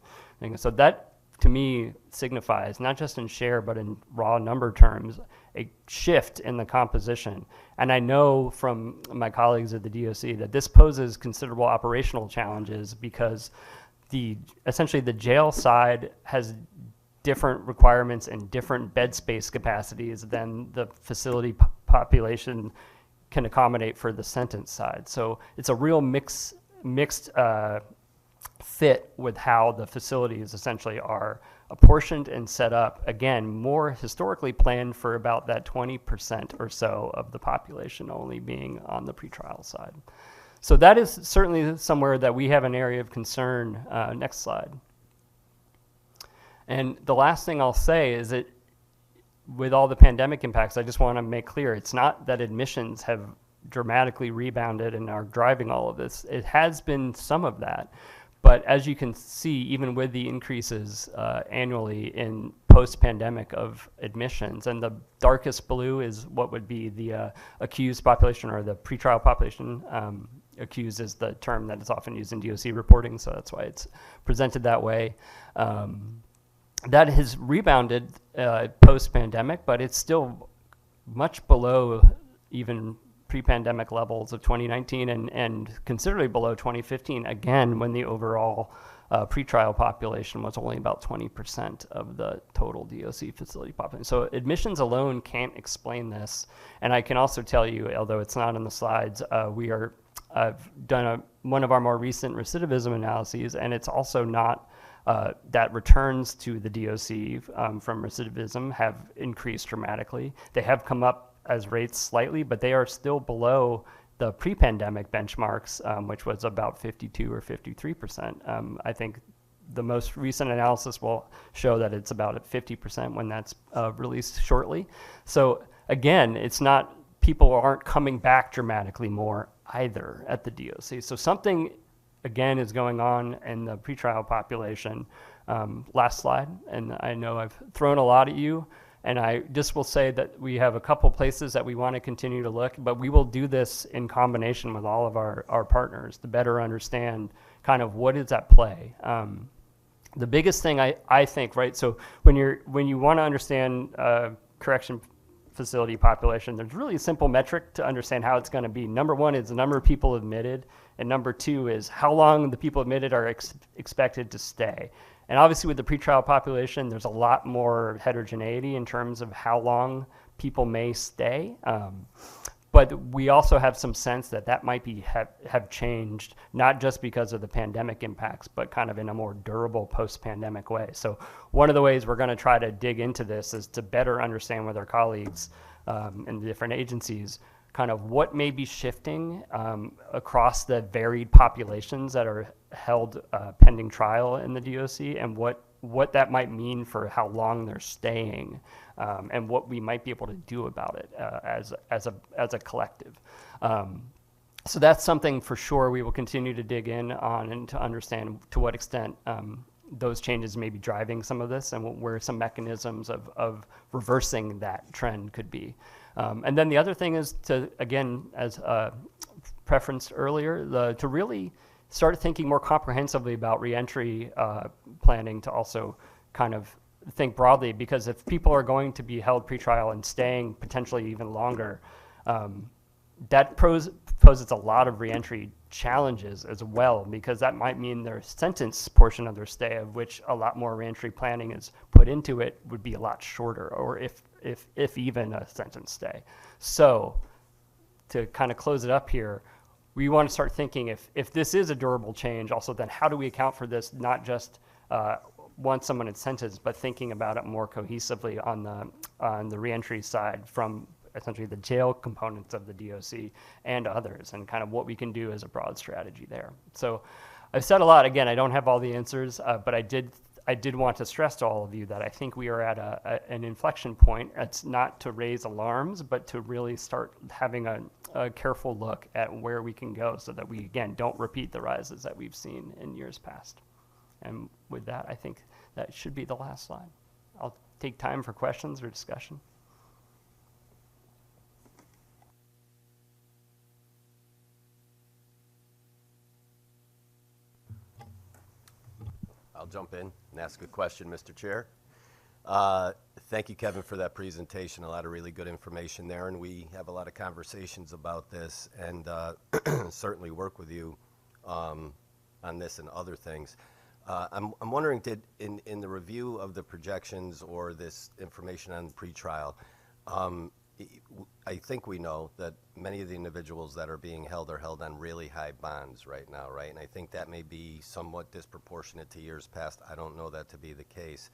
So that, to me, signifies, not just in share, but in raw number terms, a shift in the composition. And I know from my colleagues at the DOC that this poses considerable operational challenges because essentially the jail side has different requirements and different bed space capacities than the facility population can accommodate for the sentence side. So it's a real mixed fit with how the facilities essentially are apportioned and set up. Again, more historically planned for about that 20% or so of the population only being on the pretrial side. So that is certainly somewhere that we have an area of concern. Next slide. And the last thing I'll say is that with all the pandemic impacts, I just want to make clear, it's not that admissions have dramatically rebounded and are driving all of this. It has been some of that. But as you can see, even with the increases annually in post-pandemic of admissions, and the darkest blue is what would be the accused population or the pretrial population. Accused is the term that is often used in DOC reporting, so that's why it's presented that way. That has rebounded post-pandemic, but it's still much below even pre-pandemic levels of 2019 and considerably below 2015, again, when the overall pretrial population was only about 20% of the total DOC facility population. So admissions alone can't explain this. And I can also tell you, although it's not on the slides, I've done one of our more recent recidivism analyses, and it's also not that returns to the DOC from recidivism have increased dramatically. They have come up as rates slightly, but they are still below the pre-pandemic benchmarks, which was about 52 or 53%. I think the most recent analysis will show that it's about at 50% when that's released shortly. So again, it's not, people aren't coming back dramatically more either at the DOC. So something, again, is going on in the pretrial population. Last slide, and I know I've thrown a lot at you, and I just will say that we have a couple places that we want to continue to look, but we will do this in combination with all of our partners to better understand kind of what is at play. The biggest thing I think, right, so when you want to understand correction facility population, there's really a simple metric to understand how it's going to be. Number one is the number of people admitted, and number two is how long the people admitted are expected to stay. And obviously with the pretrial population, there's a lot more heterogeneity in terms of how long people may stay. But we also have some sense that that might be have changed, not just because of the pandemic impacts, but kind of in a more durable post-pandemic way. So one of the ways we're going to try to dig into this is to better understand with our colleagues in the different agencies kind of what may be shifting across the varied populations that are held pending trial in the DOC, and what that might mean for how long they're staying, and what we might be able to do about it as a collective. So that's something for sure we will continue to dig in on and to understand to what extent those changes may be driving some of this, and where some mechanisms of reversing that trend could be. And then the other thing is to, again, as preferenced earlier, to really start thinking more comprehensively about reentry planning, to also kind of think broadly, because if people are going to be held pretrial and staying potentially even longer, that poses a lot of reentry challenges as well, because that might mean their sentence portion of their stay, of which a lot more reentry planning is put into it, would be a lot shorter, or if even a sentence stay. So to kind of close it up here, we want to start thinking, if this is a durable change, also then how do we account for this, not just once someone is sentenced, but thinking about it more cohesively on the reentry side, from essentially the jail components of the DOC and others, and kind of what we can do as a broad strategy there. So I've said a lot. Again, I don't have all the answers, but I did want to stress to all of you that I think we are at an inflection point. It's not to raise alarms, but to really start having a careful look at where we can go, so that we, again, don't repeat the rises that we've seen in years past. And with that, I think that should be the last slide. I'll take time for questions or discussion. I'll jump in and ask a question, Mr. Chair. Thank you, Kevin, for that presentation. A lot of really good information there, and we have a lot of conversations about this, and certainly work with you on this and other things. I'm wondering, in the review of the projections or this information on pretrial, I think we know that many of the individuals that are being held are held on really high bonds right now, right? And I think that may be somewhat disproportionate to years past. I don't know that to be the case.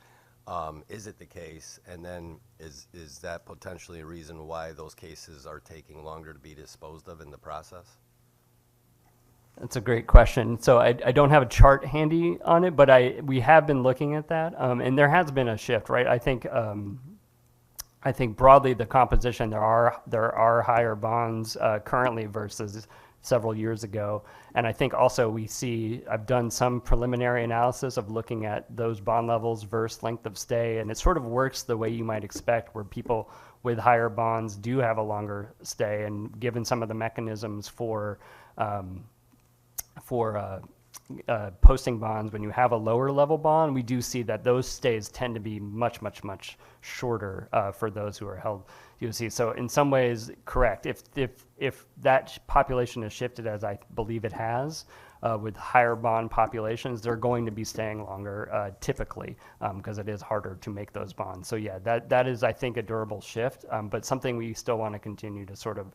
Is it the case? And then is that potentially a reason why those cases are taking longer to be disposed of in the process? That's a great question. So I don't have a chart handy on it, but we have been looking at that, and there has been a shift, right? I think broadly the composition, there are higher bonds currently versus several years ago, and I think also I've done some preliminary analysis of looking at those bond levels versus length of stay, and it sort of works the way you might expect, where people with higher bonds do have a longer stay, and given some of the mechanisms for posting bonds, when you have a lower level bond, we do see that those stays tend to be much, much, much shorter for those who are held DOC. So in some ways, correct. If that population has shifted, as I believe it has, with higher bond populations, they're going to be staying longer typically, because it is harder to make those bonds. So yeah, that is, I think, a durable shift, but something we still want to continue to sort of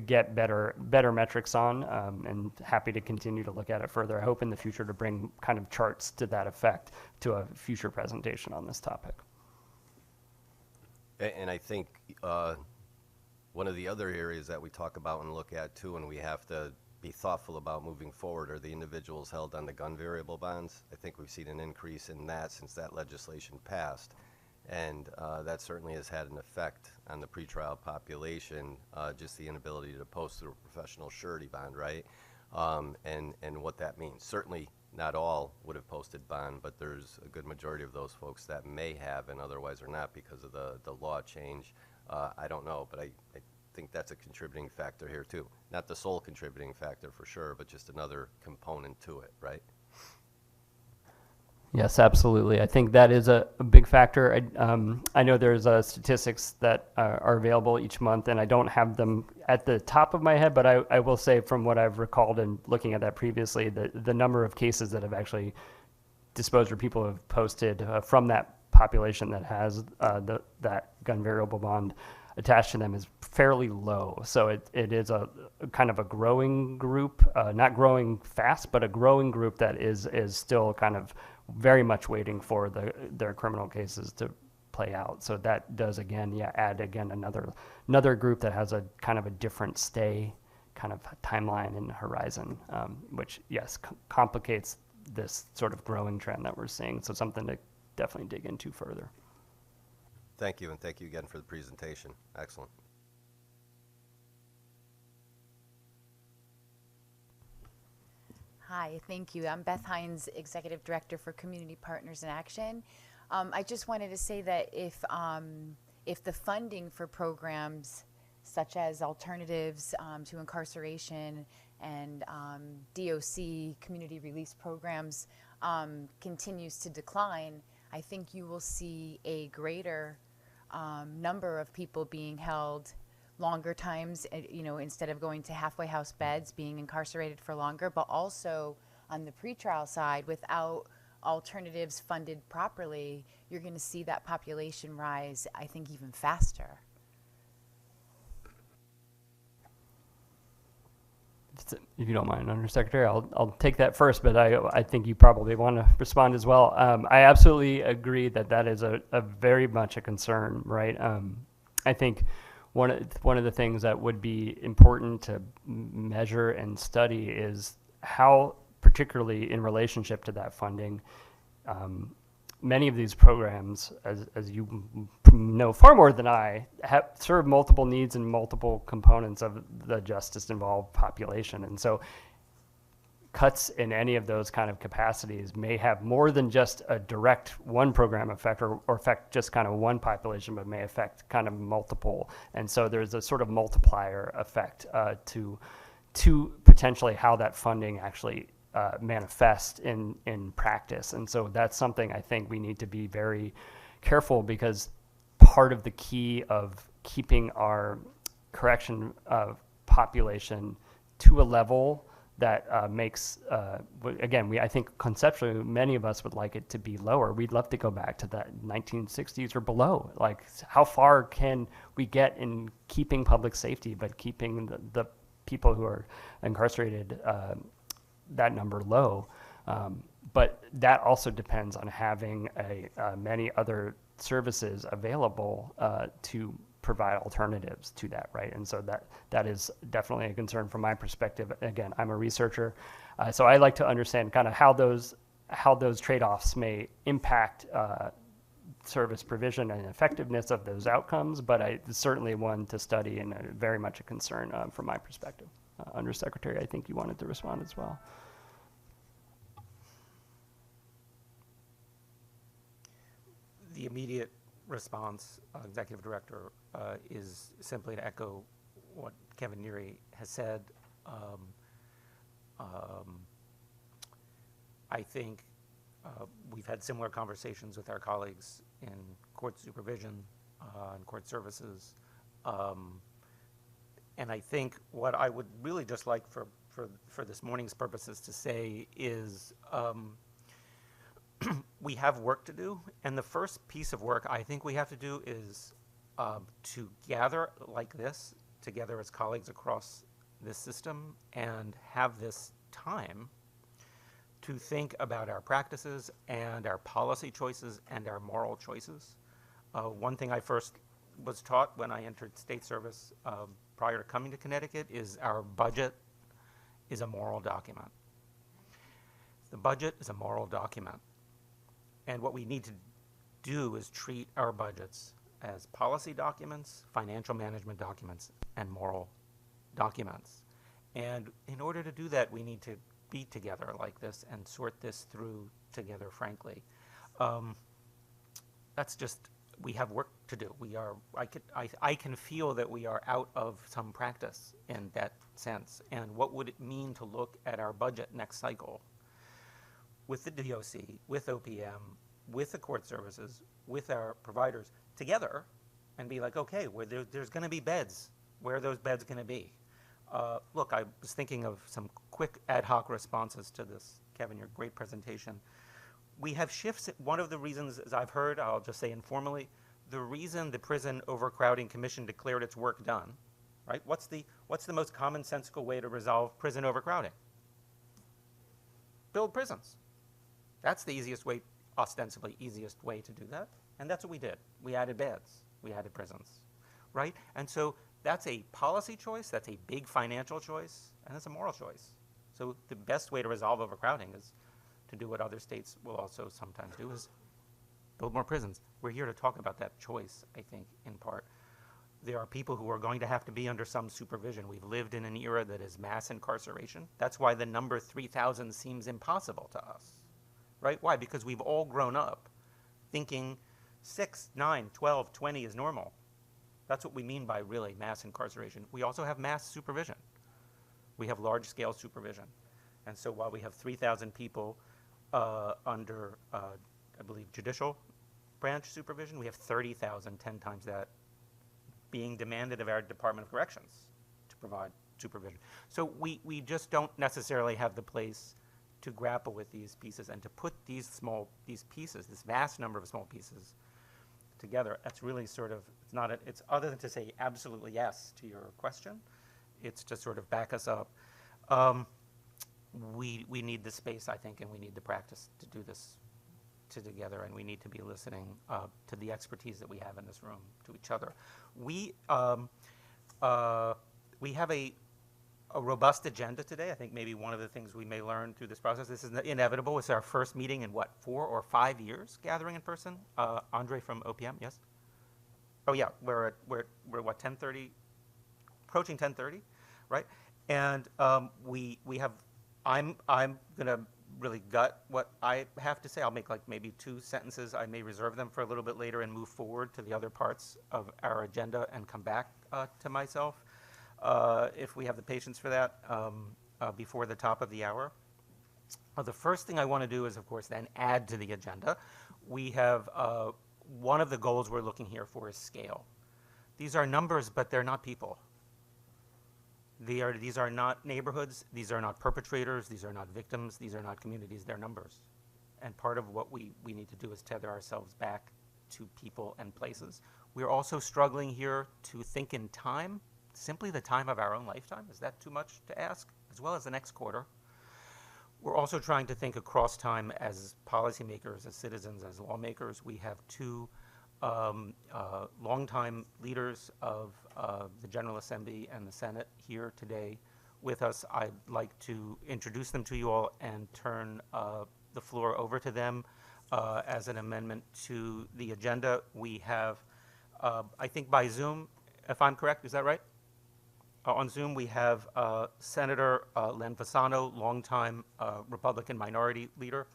get better metrics on, and happy to continue to look at it further. I hope in the future to bring kind of charts to that effect to a future presentation on this topic. And I think one of the other areas that we talk about and look at too, and we have to be thoughtful about moving forward, are the individuals held on the gun variable bonds. I think we've seen an increase in that since that legislation passed, and that certainly has had an effect on the pretrial population, just the inability to post through a professional surety bond, right? And what that means. Certainly not all would have posted bond, but there's a good majority of those folks that may have and otherwise are not because of the law change. I don't know, but I think that's a contributing factor here too. Not the sole contributing factor for sure, but just another component to it, right? Yes, absolutely. I think that is a big factor. I know there's statistics that are available each month, and I don't have them at the top of my head, but I will say from what I've recalled and looking at that previously, the number of cases that have actually disposed or people have posted from that population that has that gun variable bond attached to them is fairly low. So it is a kind of a growing group, not growing fast, but a growing group that is still kind of very much waiting for their criminal cases to play out. So that does, again, add again another group that has a kind of a different stay kind of timeline and horizon, which, yes, complicates this sort of growing trend that we're seeing. So something to definitely dig into further. Thank you, and thank you again for the presentation. Excellent. Hi, thank you. I'm Beth Hines, Executive Director for Community Partners in Action. I just wanted to say that if the funding for programs such as alternatives to incarceration and DOC community release programs continues to decline, I think you will see a greater number of people being held longer times, instead of going to halfway house beds, being incarcerated for longer, but also on the pretrial side, without alternatives funded properly, you're going to see that population rise, I think, even faster. If you don't mind, Undersecretary, I'll take that first, but I think you probably want to respond as well. I absolutely agree that is a very much a concern, right? I think one of the things that would be important to measure and study is how, particularly in relationship to that funding, many of these programs, as you know far more than I, serve multiple needs and multiple components of the justice-involved population. And so cuts in any of those kind of capacities may have more than just a direct one program effect or affect just kind of one population, but may affect kind of multiple. And so there's a sort of multiplier effect to potentially how that funding actually manifest in practice. And so that's something I think we need to be very careful, because part of the key of keeping our correction population to a level that makes, again, I think conceptually many of us would like it to be lower. We'd love to go back to that 1960s or below. Like, how far can we get in keeping public safety, but keeping the people who are incarcerated, that number low? But that also depends on having many other services available to provide alternatives to that, right? And so that is definitely a concern from my perspective. Again, I'm a researcher, so I like to understand kind of how those trade-offs may impact service provision and effectiveness of those outcomes, but it's certainly one to study and very much a concern from my perspective. Undersecretary, I think you wanted to respond as well. The immediate response, Executive Director, is simply to echo what Kevin Neary has said. I think we've had similar conversations with our colleagues in court supervision and court services. And I think what I would really just like for this morning's purposes to say is we have work to do, and the first piece of work I think we have to do is to gather like this together as colleagues across this system and have this time to think about our practices and our policy choices and our moral choices. One thing I first was taught when I entered state service prior to coming to Connecticut is our budget is a moral document. The budget is a moral document. And what we need to do is treat our budgets as policy documents, financial management documents, and moral documents. And in order to do that, we need to be together like this and sort this through together, frankly. That's just, we have work to do. I can feel that we are out of some practice in that sense. And what would it mean to look at our budget next cycle with the DOC, with OPM, with the court services, with our providers together, and be like, okay, there's going to be beds. Where are those beds going to be? Look, I was thinking of some quick ad hoc responses to this. Kevin, your great presentation. We have shifts. One of the reasons, as I've heard, I'll just say informally, the reason the Prison Overcrowding Commission declared its work done, right? What's the most commonsensical way to resolve prison overcrowding? Build prisons. That's the easiest way ostensibly easiest way to do that. And that's what we did. We added beds. We added prisons, right? And so that's a policy choice, that's a big financial choice, and it's a moral choice. So the best way to resolve overcrowding is to do what other states will also sometimes do, is build more prisons. We're here to talk about that choice, I think, in part. There are people who are going to have to be under some supervision. We've lived in an era that is mass incarceration. That's why the number 3,000 seems impossible to us, right? Why? Because we've all grown up thinking 6, 9, 12, 20 is normal. That's what we mean by really mass incarceration. We also have mass supervision. We have large-scale supervision. And so while we have 3,000 people under, I believe, judicial branch supervision, we have 30,000, 10 times that, being demanded of our Department of Corrections to provide supervision. So we just don't necessarily have the place to grapple with these pieces and to put these pieces, this vast number of small pieces together. That's really sort of, it's not, it's other than to say absolutely yes to your question, it's to sort of back us up. We need the space, I think, and we need the practice to do this together, and we need to be listening to the expertise that we have in this room, to each other. We have a robust agenda today. I think maybe one of the things we may learn through this process, this is inevitable. It's our first meeting in, what, 4 or 5 years gathering in person? Andre from OPM, yes? Oh, yeah, we're what, 10:30? Approaching 10:30, right? And we have, I'm going to really gut what I have to say. I'll make like maybe 2 sentences. I may reserve them for a little bit later and move forward to the other parts of our agenda and come back to myself, if we have the patience for that, before the top of the hour. The first thing I want to do is, of course, then add to the agenda. We have, one of the goals we're looking here for is scale. These are numbers, but they're not people. These are not neighborhoods, these are not perpetrators, these are not victims, these are not communities, they're numbers. And part of what we need to do is tether ourselves back to people and places. We're also struggling here to think in time, simply the time of our own lifetime. Is that too much to ask? As well as the next quarter. We're also trying to think across time as policymakers, as citizens, as lawmakers. We have 2 longtime leaders of the General Assembly and the Senate here today with us. I'd like to introduce them to you all and turn the floor over to them as an amendment to the agenda. We have, I think by Zoom, if I'm correct, is that right? On Zoom, we have Senator Len Fasano, longtime Republican minority leader.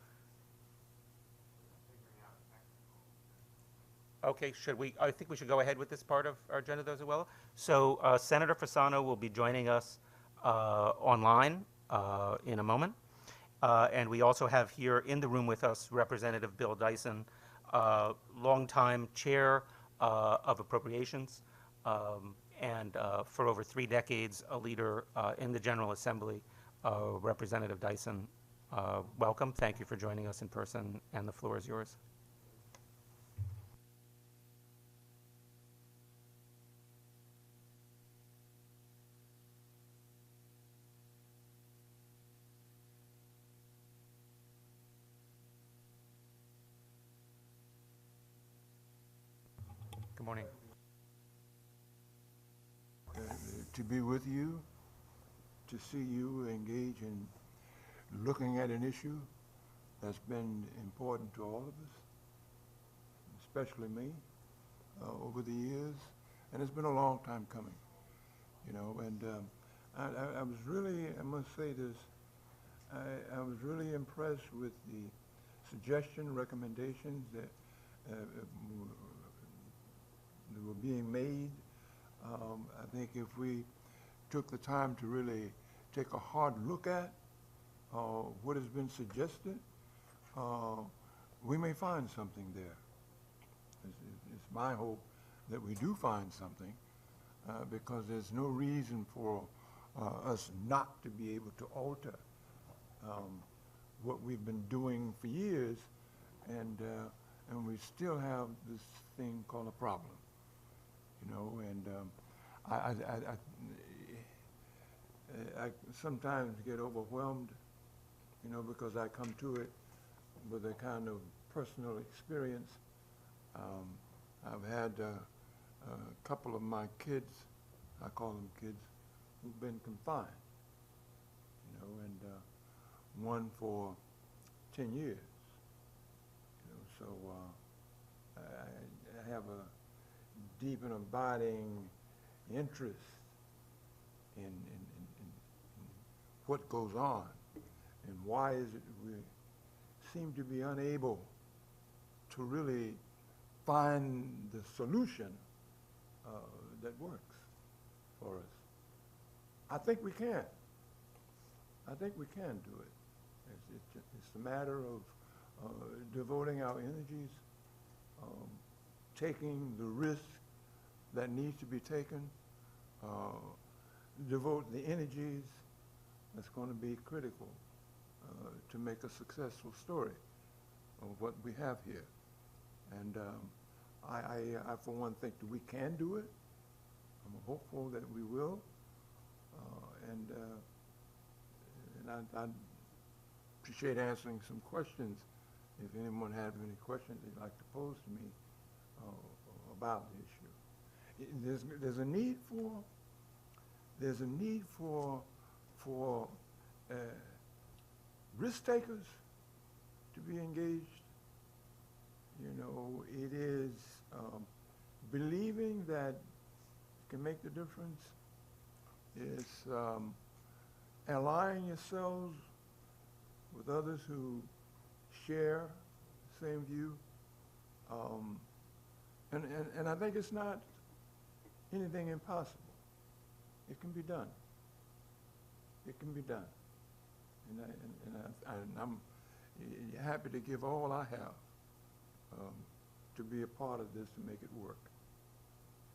Okay, I think we should go ahead with this part of our agenda as well. So Senator Fasano will be joining us online in a moment. And we also have here in the room with us Representative Bill Dyson, longtime chair of appropriations, and for over 3 decades, a leader in the General Assembly. Representative Dyson, welcome. Thank you for joining us in person, and the floor is yours. Good morning. To be with you, to see you engage in looking at an issue that's been important to all of us, especially me, over the years, and it's been a long time coming, you know, and I was really, I must say this, I was really impressed with the recommendations that were being made. I think if we took the time to really take a hard look at what has been suggested, we may find something there. It's my hope that we do find something, because there's no reason for us not to be able to alter what we've been doing for years, and we still have this thing called a problem. You know, and I sometimes get overwhelmed, you know, because I come to it with a kind of personal experience. I've had a couple of my kids, I call them kids, who've been confined, you know, and one for 10 years. You know, so I have a deep and abiding interest in what goes on and why is it we seem to be unable to really find the solution that works for us. I think we can. I think we can do it. It's a matter of devoting our energies, taking the risk that needs to be taken, devote the energies that's going to be critical to make a successful story of what we have here. And I for one, think that we can do it. I'm hopeful that we will. And I appreciate answering some questions if anyone has any questions they'd like to pose to me about the issue. There's a need for risk takers to be engaged. You know, it is believing that you can make the difference. It's allying yourselves with others who share the same view. And I think it's not anything impossible. It can be done. It can be done. And I'm happy to give all I have to be a part of this to make it work.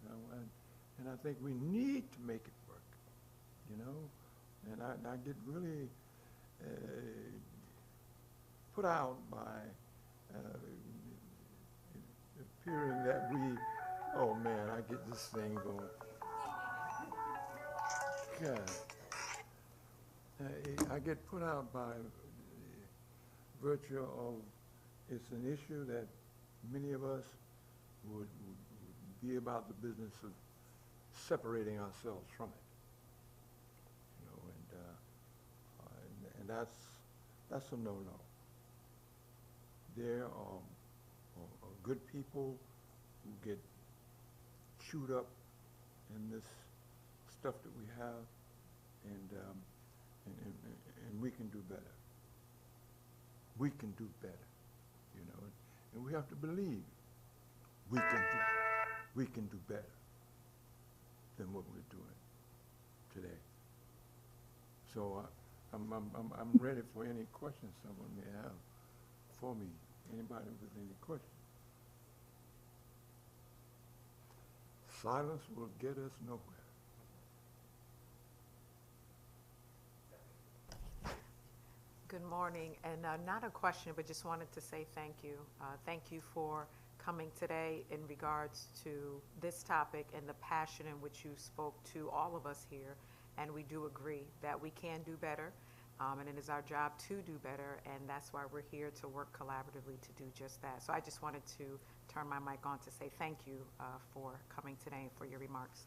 You know, and I think we need to make it work, you know. And I get really put out by appearing that oh man, I get this thing going. God. I get put out by virtue of it's an issue that many of us would be about the business of separating ourselves from it. You know, and that's a no-no. There are good people who get chewed up in this stuff that we have, and we can do better. We can do better, you know, and we have to believe we can do better than what we're doing today. So I'm ready for any questions someone may have for me. Anybody with any questions? Silence will get us nowhere. Good morning, and not a question, but just wanted to say thank you. Thank you for coming today in regards to this topic and the passion in which you spoke to all of us here. And we do agree that we can do better, and it is our job to do better, and that's why we're here to work collaboratively to do just that. So I just wanted to turn my mic on to say thank you for coming today and for your remarks.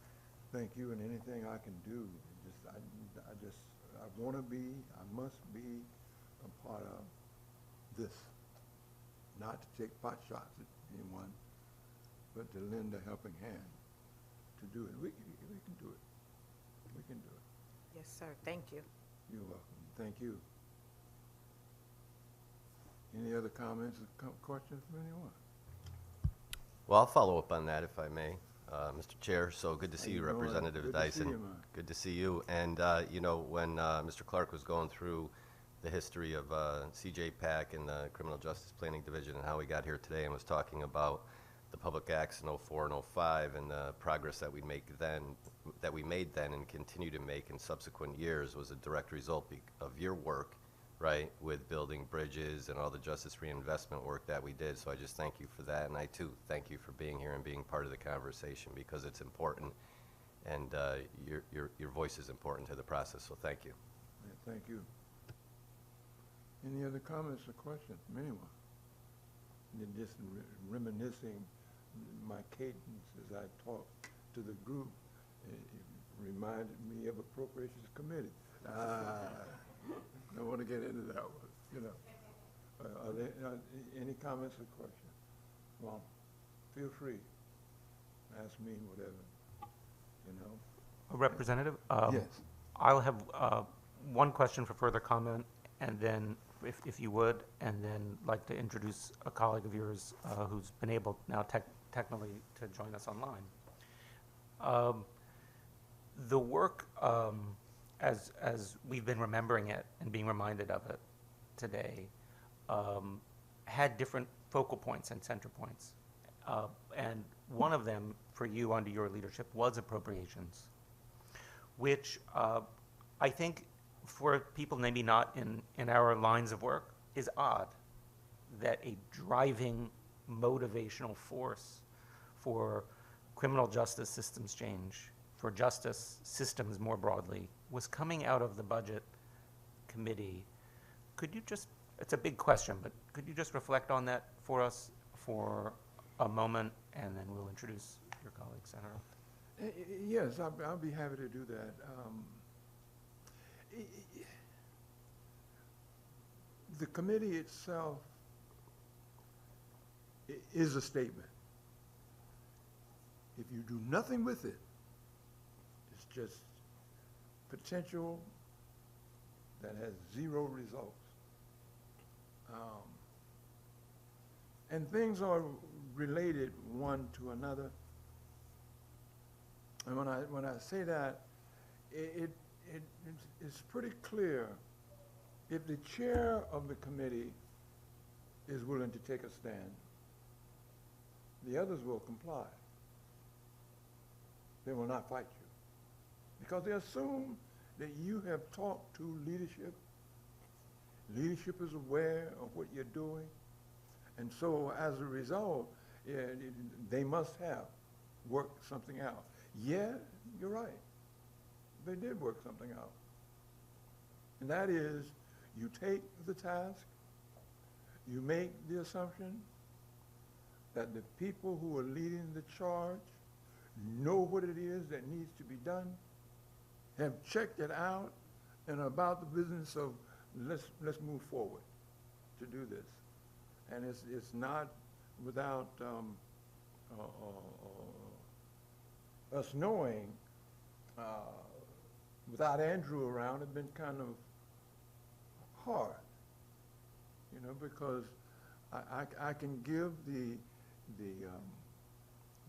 Thank you, and anything I can do, I want to be, I must be a part of this. Not to take pot shots at anyone, but to lend a helping hand to do it. We can do it. We can do it. Yes, sir. Thank you. You're welcome. Thank you. Any other comments or questions from anyone? Well, I'll follow up on that if I may, Mr. Chair. So good to see you, How you doing? Representative Good to see Dyson. you, man. Good to see you. And you know, when Mr. Clark was going through the history of CJPAC and the Criminal Justice Planning Division and how we got here today, and was talking about the public acts in 04 and 05 and the progress that we made then and continue to make in subsequent years was a direct result of your work, right, with building bridges and all the justice reinvestment work that we did. So I just thank you for that, and I too thank you for being here and being part of the conversation because it's important, and your voice is important to the process. So thank you. Yeah, thank you. Any other comments or questions from anyone? and just reminiscing my cadence as I talked to the group, it reminded me of Appropriations Committee. Don't want to get into that one, you know. Are there any comments or questions? Well, feel free. Ask me whatever, you know. Representative? Yes. I'll have one question for further comment, and then, if you would, and then like to introduce a colleague of yours who's been able now technically to join us online. The work, as we've been remembering it and being reminded of it today, had different focal points and center points. And one of them for you under your leadership was appropriations, which I think for people maybe not in our lines of work is odd that a driving motivational force for criminal justice systems change, for justice systems more broadly, was coming out of the budget committee. Could you just, it's a big question, but could you just reflect on that for us for a moment, and then we'll introduce your colleague, Senator? Yes, I'll be happy to do that. The committee itself is a statement. If you do nothing with it, it's just potential that has zero results. And things are related one to another. And when I say that, it's pretty clear if the chair of the committee is willing to take a stand, the others will comply. They will not fight you, because they assume that you have talked to leadership. Leadership is aware of what you're doing, and so as a result, they must have worked something out. Yeah, you're right. They did work something out. And that is, you take the task, you make the assumption that the people who are leading the charge know what it is that needs to be done, have checked it out, and are about the business of let's move forward to do this. And it's not without us knowing, without Andrew around, it's been kind of hard, you know, because I can give the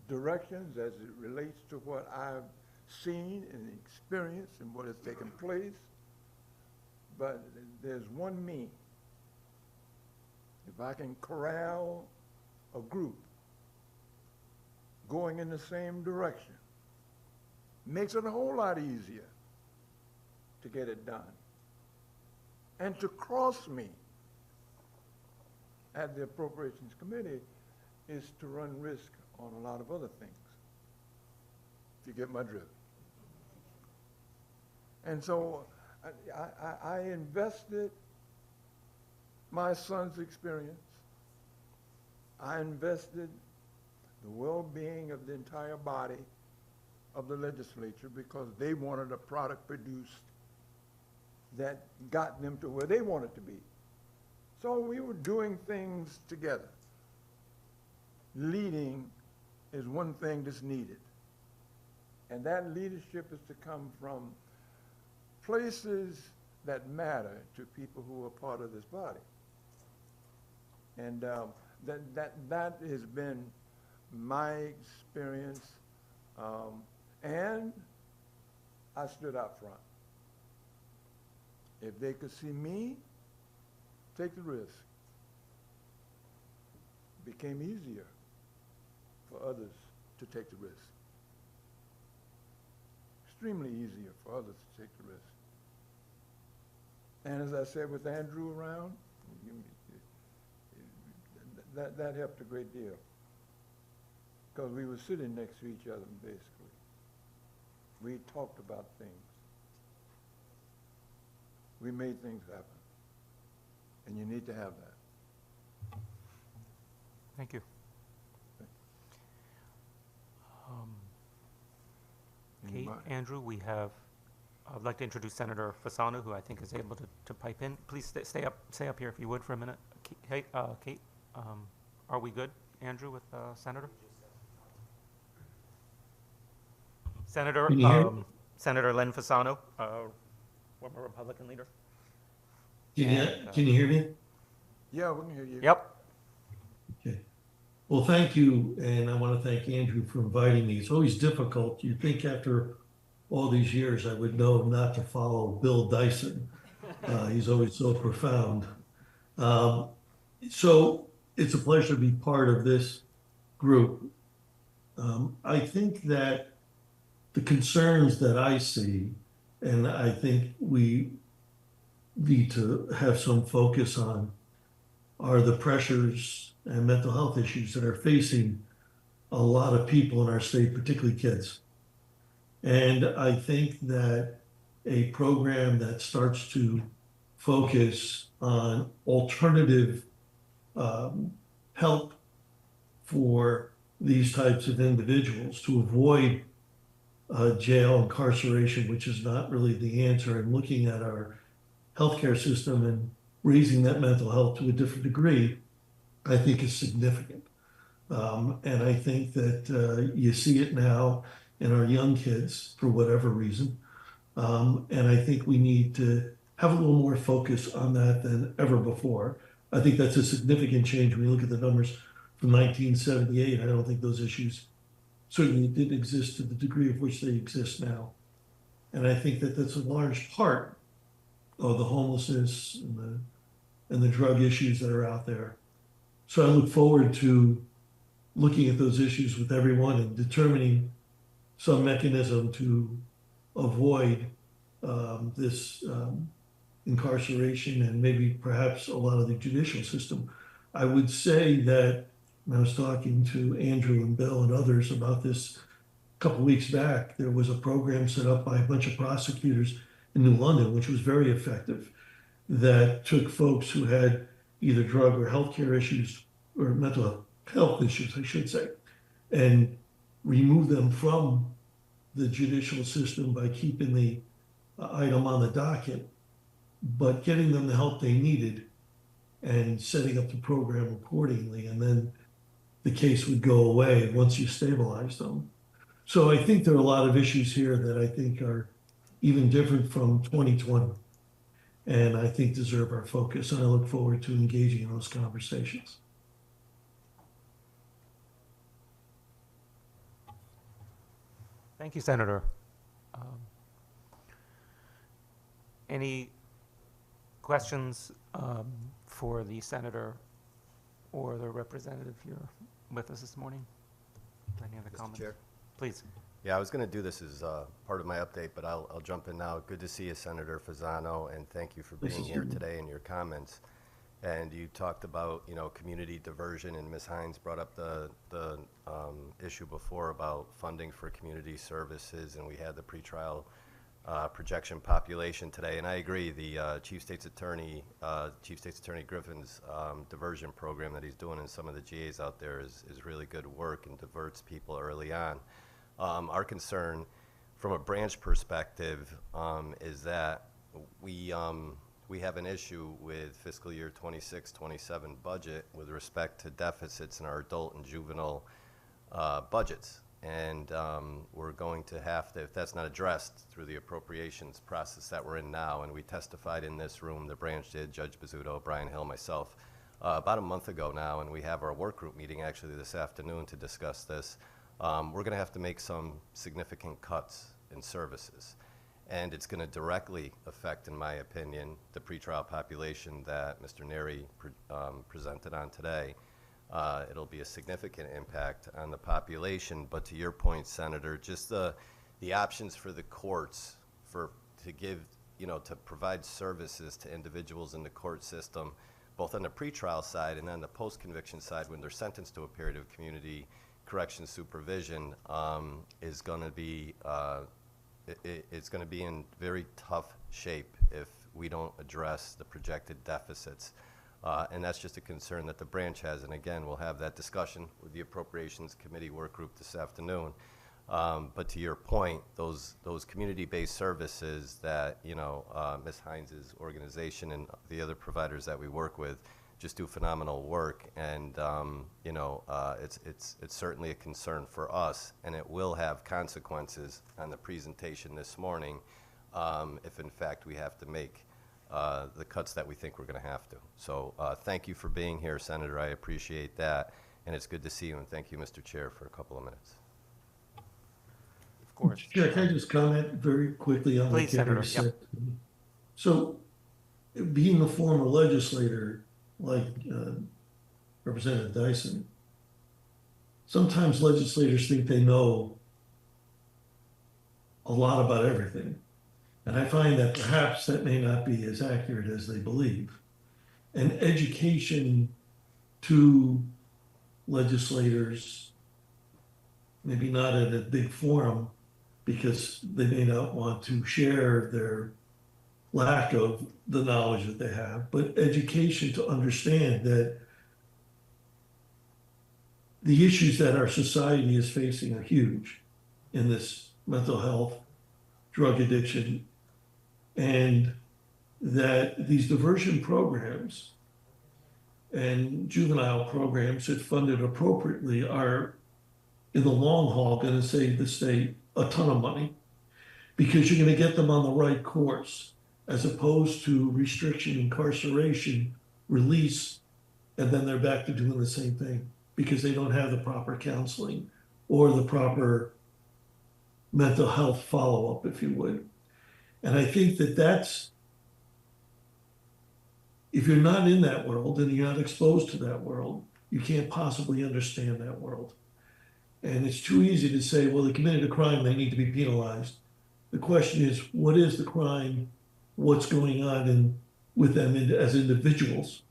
directions as it relates to what I've seen and experienced and what has taken place, but there's one me. If I can corral a group going in the same direction, makes it a whole lot easier to get it done. And to cross me at the Appropriations Committee is to run risk on a lot of other things, if you get my drift. And so I invested my son's experience. I invested the well-being of the entire body of the legislature, because they wanted a product produced that got them to where they wanted to be. So we were doing things together. Leading is one thing that's needed. And that leadership is to come from places that matter to people who are part of this body. And that has been my experience. And I stood out front. If they could see me take the risk, it became easier for others to take the risk. Extremely easier for others to take the risk. And as I said, with Andrew around, that helped a great deal, because we were sitting next to each other, basically. We talked about things. We made things happen. And you need to have that. Thank you. Kate, Anybody? Andrew, I'd like to introduce Senator Fasano, who I think is able to pipe in. Please stay up here if you would for a minute. Kate, are we good, Andrew, with Senator? Senator, Can you hear? Senator Len Fasano, former Republican leader. Can you hear me? Yeah, we can hear you. Yep. Okay. Well, thank you, and I want to thank Andrew for inviting me. It's always difficult. You'd think after all these years I would know not to follow Bill Dyson. He's always so profound. Um, so it's a pleasure to be part of this group. I think that the concerns that I see, and I think we need to have some focus on, are the pressures and mental health issues that are facing a lot of people in our state, particularly kids. And I think that a program that starts to focus on alternative help for these types of individuals to avoid jail, incarceration, which is not really the answer, and looking at our healthcare system and raising that mental health to a different degree, I think is significant. And I think that you see it now in our young kids for whatever reason. And I think we need to have a little more focus on that than ever before. I think that's a significant change when you look at the numbers from 1978. I don't think those issues certainly didn't exist to the degree of which they exist now. And I think that that's a large part of the homelessness and the drug issues that are out there. So I look forward to looking at those issues with everyone and determining some mechanism to avoid this incarceration and maybe perhaps a lot of the judicial system. I would say that when I was talking to Andrew and Bill and others about this a couple of weeks back, there was a program set up by a bunch of prosecutors in New London, which was very effective, that took folks who had either drug or healthcare issues or mental health issues, I should say, and remove them from the judicial system by keeping the item on the docket, but getting them the help they needed and setting up the program accordingly. And then the case would go away once you stabilize them. So I think there are a lot of issues here that I think are even different from 2020, and I think deserve our focus. And I look forward to engaging in those conversations. Thank you, Senator. Any questions for the senator or the representative here with us this morning? Any other comments? Chair? Please. Yeah, I was going to do this as part of my update, but I'll jump in now. Good to see you, Senator Fasano, and thank you for being here today and your comments. And you talked about, community diversion, and Ms. Hines brought up the issue before about funding for community services, and we had the pretrial projection population today. And I agree, the Chief State's Attorney Griffin's diversion program that he's doing in some of the GAs out there is really good work and diverts people early on. Our concern from a branch perspective is that we have an issue with fiscal year 26-27 budget with respect to deficits in our adult and juvenile budgets. And we're going to have to, if that's not addressed through the appropriations process that we're in now, and we testified in this room, the branch did, Judge Bizzuto, Brian Hill, myself, about a month ago now, and we have our work group meeting actually this afternoon to discuss this. We're going to have to make some significant cuts in services. And it's going to directly affect, in my opinion, the pretrial population that Mr. Neri presented on today. It'll be a significant impact on the population, but to your point, Senator, just the options for the courts to provide services to individuals in the court system, both on the pretrial side and on the post-conviction side when they're sentenced to a period of community correction supervision, is going to be it's going to be in very tough shape if we don't address the projected deficits And that's just a concern that the branch has. And again, we'll have that discussion with the Appropriations Committee work group this afternoon. But to your point, those community-based services that, Ms. Hines' organization and the other providers that we work with just do phenomenal work. And, it's certainly a concern for us, and it will have consequences on the presentation this morning if, in fact, we have to make the cuts that we think we're going to have to. So thank you for being here, Senator. I appreciate that. And it's good to see you. And thank you, Mr. Chair, for a couple of minutes. Of course. Chair, can I just comment very quickly on what Please, Senator. Gary said? So, being a former legislator like Representative Dyson, sometimes legislators think they know a lot about everything. And I find that perhaps that may not be as accurate as they believe. And education to legislators, maybe not at a big forum, because they may not want to share their lack of the knowledge that they have, but education to understand that the issues that our society is facing are huge in this mental health, drug addiction, and that these diversion programs and juvenile programs, if funded appropriately, are in the long haul going to save the state a ton of money, because you're going to get them on the right course, as opposed to restriction, incarceration, release, and then they're back to doing the same thing because they don't have the proper counseling or the proper mental health follow-up, if you would. And I think that that's, if you're not in that world and you're not exposed to that world, you can't possibly understand that world. And it's too easy to say, well, they committed a crime, they need to be penalized. The question is, what is the crime? What's going on with them as individuals?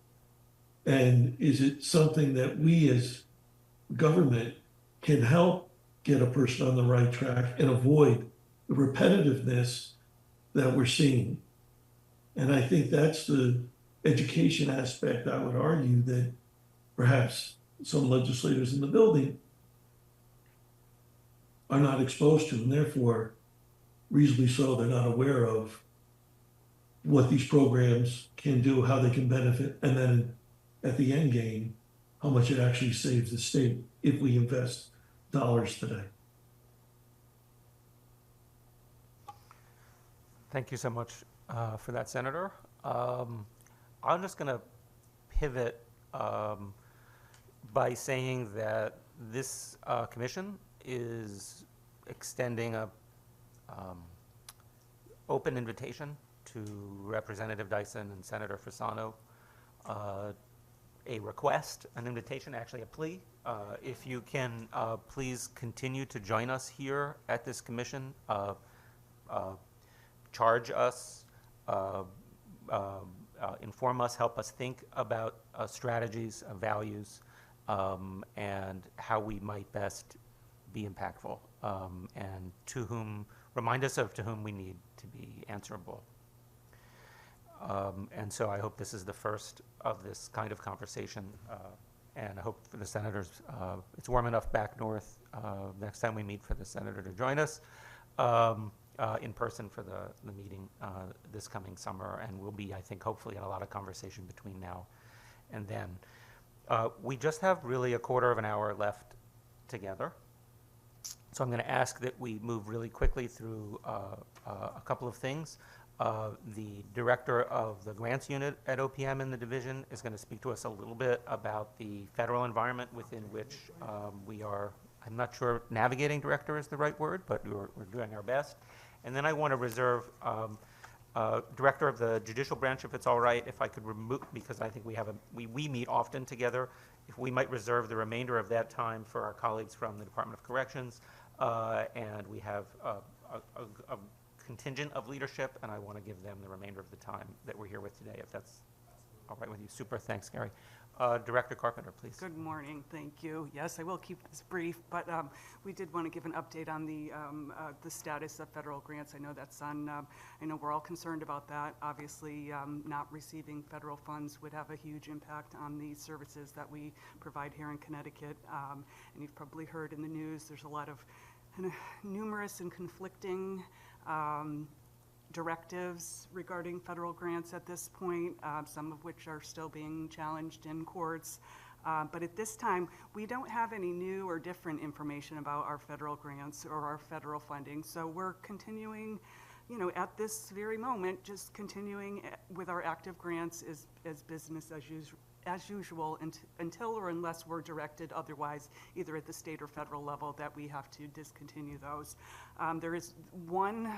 And is it something that we as government can help get a person on the right track and avoid the repetitiveness that we're seeing? And I think that's the education aspect, I would argue, that perhaps some legislators in the building are not exposed to, and therefore, reasonably so, they're not aware of what these programs can do, how they can benefit, and then at the end game, how much it actually saves the state if we invest dollars today. Thank you so much for that, Senator. I'm just going to pivot by saying that this commission is extending a open invitation to Representative Dyson and Senator Fasano, a request, an invitation, actually a plea. If you can please continue to join us here at this commission, charge us, inform us, help us think about strategies, values, and how we might best be impactful, and remind us of to whom we need to be answerable. And so I hope this is the first of this kind of conversation, and I hope for the senators, it's warm enough back north next time we meet for the senator to join us in person for the meeting this coming summer, and we'll be, I think, hopefully in a lot of conversation between now and then. We just have really a quarter of an hour left together. So I'm going to ask that we move really quickly through a couple of things. The director of the grants unit at OPM in the division is going to speak to us a little bit about the federal environment within which we are, I'm not sure navigating director is the right word, but we're doing our best. And then I want to reserve director of the judicial branch, if it's all right, if I could remove, because I think we meet often together, if we might reserve the remainder of that time for our colleagues from the Department of Corrections. And we have a contingent of leadership, and I want to give them the remainder of the time that we're here with today, if that's all right with you. Super, thanks, Gary. Director Carpenter, please. Good morning, thank you. Yes, I will keep this brief, but we did want to give an update on the status of federal grants. I know that's on, I know we're all concerned about that. Obviously, not receiving federal funds would have a huge impact on the services that we provide here in Connecticut. And you've probably heard in the news, there's a lot of numerous and conflicting directives regarding federal grants at this point, some of which are still being challenged in courts. But at this time, we don't have any new or different information about our federal grants or our federal funding. So we're continuing, you know, at this very moment, just continuing with our active grants as business as usual until or unless we're directed otherwise, either at the state or federal level, that we have to discontinue those. There is one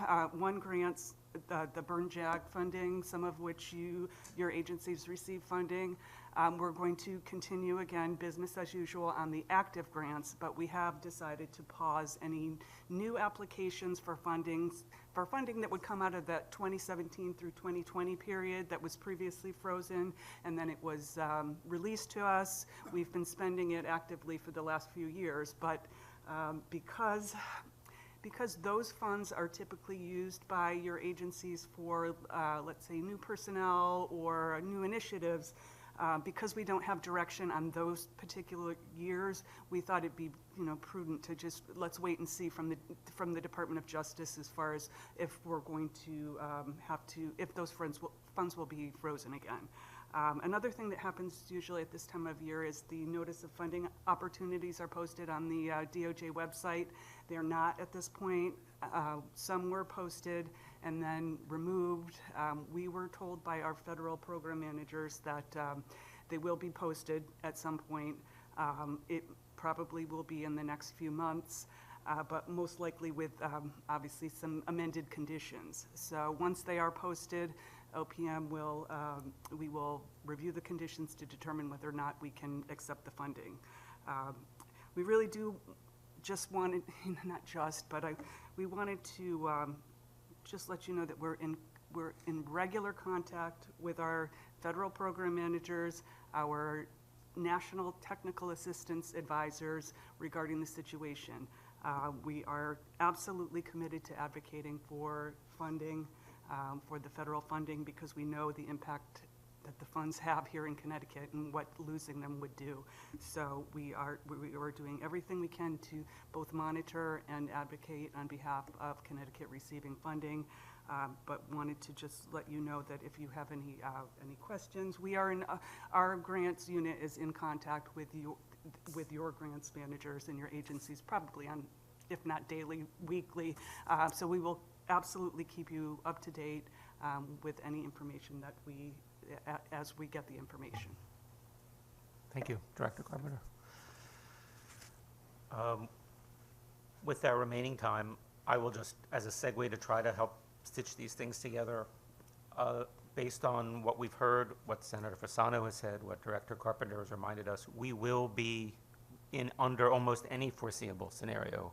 grant, the Burn JAG funding, some of which your agencies receive funding. We're going to continue, again, business as usual on the active grants, but we have decided to pause any new applications for funding that would come out of that 2017 through 2020 period that was previously frozen, and then it was released to us. We've been spending it actively for the last few years, but because those funds are typically used by your agencies for, let's say, new personnel or new initiatives, because we don't have direction on those particular years, we thought it'd be, you know, prudent to just let's wait and see from the Department of Justice as far as if we're going to if those funds will be frozen again. Another thing that happens usually at this time of year is the notice of funding opportunities are posted on the DOJ website. They're not at this point. Some were posted and then removed. We were told by our federal program managers that they will be posted at some point. It probably will be in the next few months, but most likely with obviously some amended conditions. So once they are posted, OPM we will review the conditions to determine whether or not we can accept the funding. We really do just wanted, not just, but we wanted to just let you know that we're in regular contact with our federal program managers, our national technical assistance advisors regarding the situation. We are absolutely committed to advocating for funding, for the federal funding, because we know the impact that the funds have here in Connecticut and what losing them would do. So we are doing everything we can to both monitor and advocate on behalf of Connecticut receiving funding, but wanted to just let you know that if you have any questions, we are in our grants unit is in contact with your grants managers and your agencies, probably on, if not daily, weekly. So we will absolutely keep you up to date with any information that as we get the information. Thank you, Director Carpenter. With our remaining time, I will just, as a segue to try to help stitch these things together, based on what we've heard, what Senator Fasano has said, what Director Carpenter has reminded us, we will be under almost any foreseeable scenario,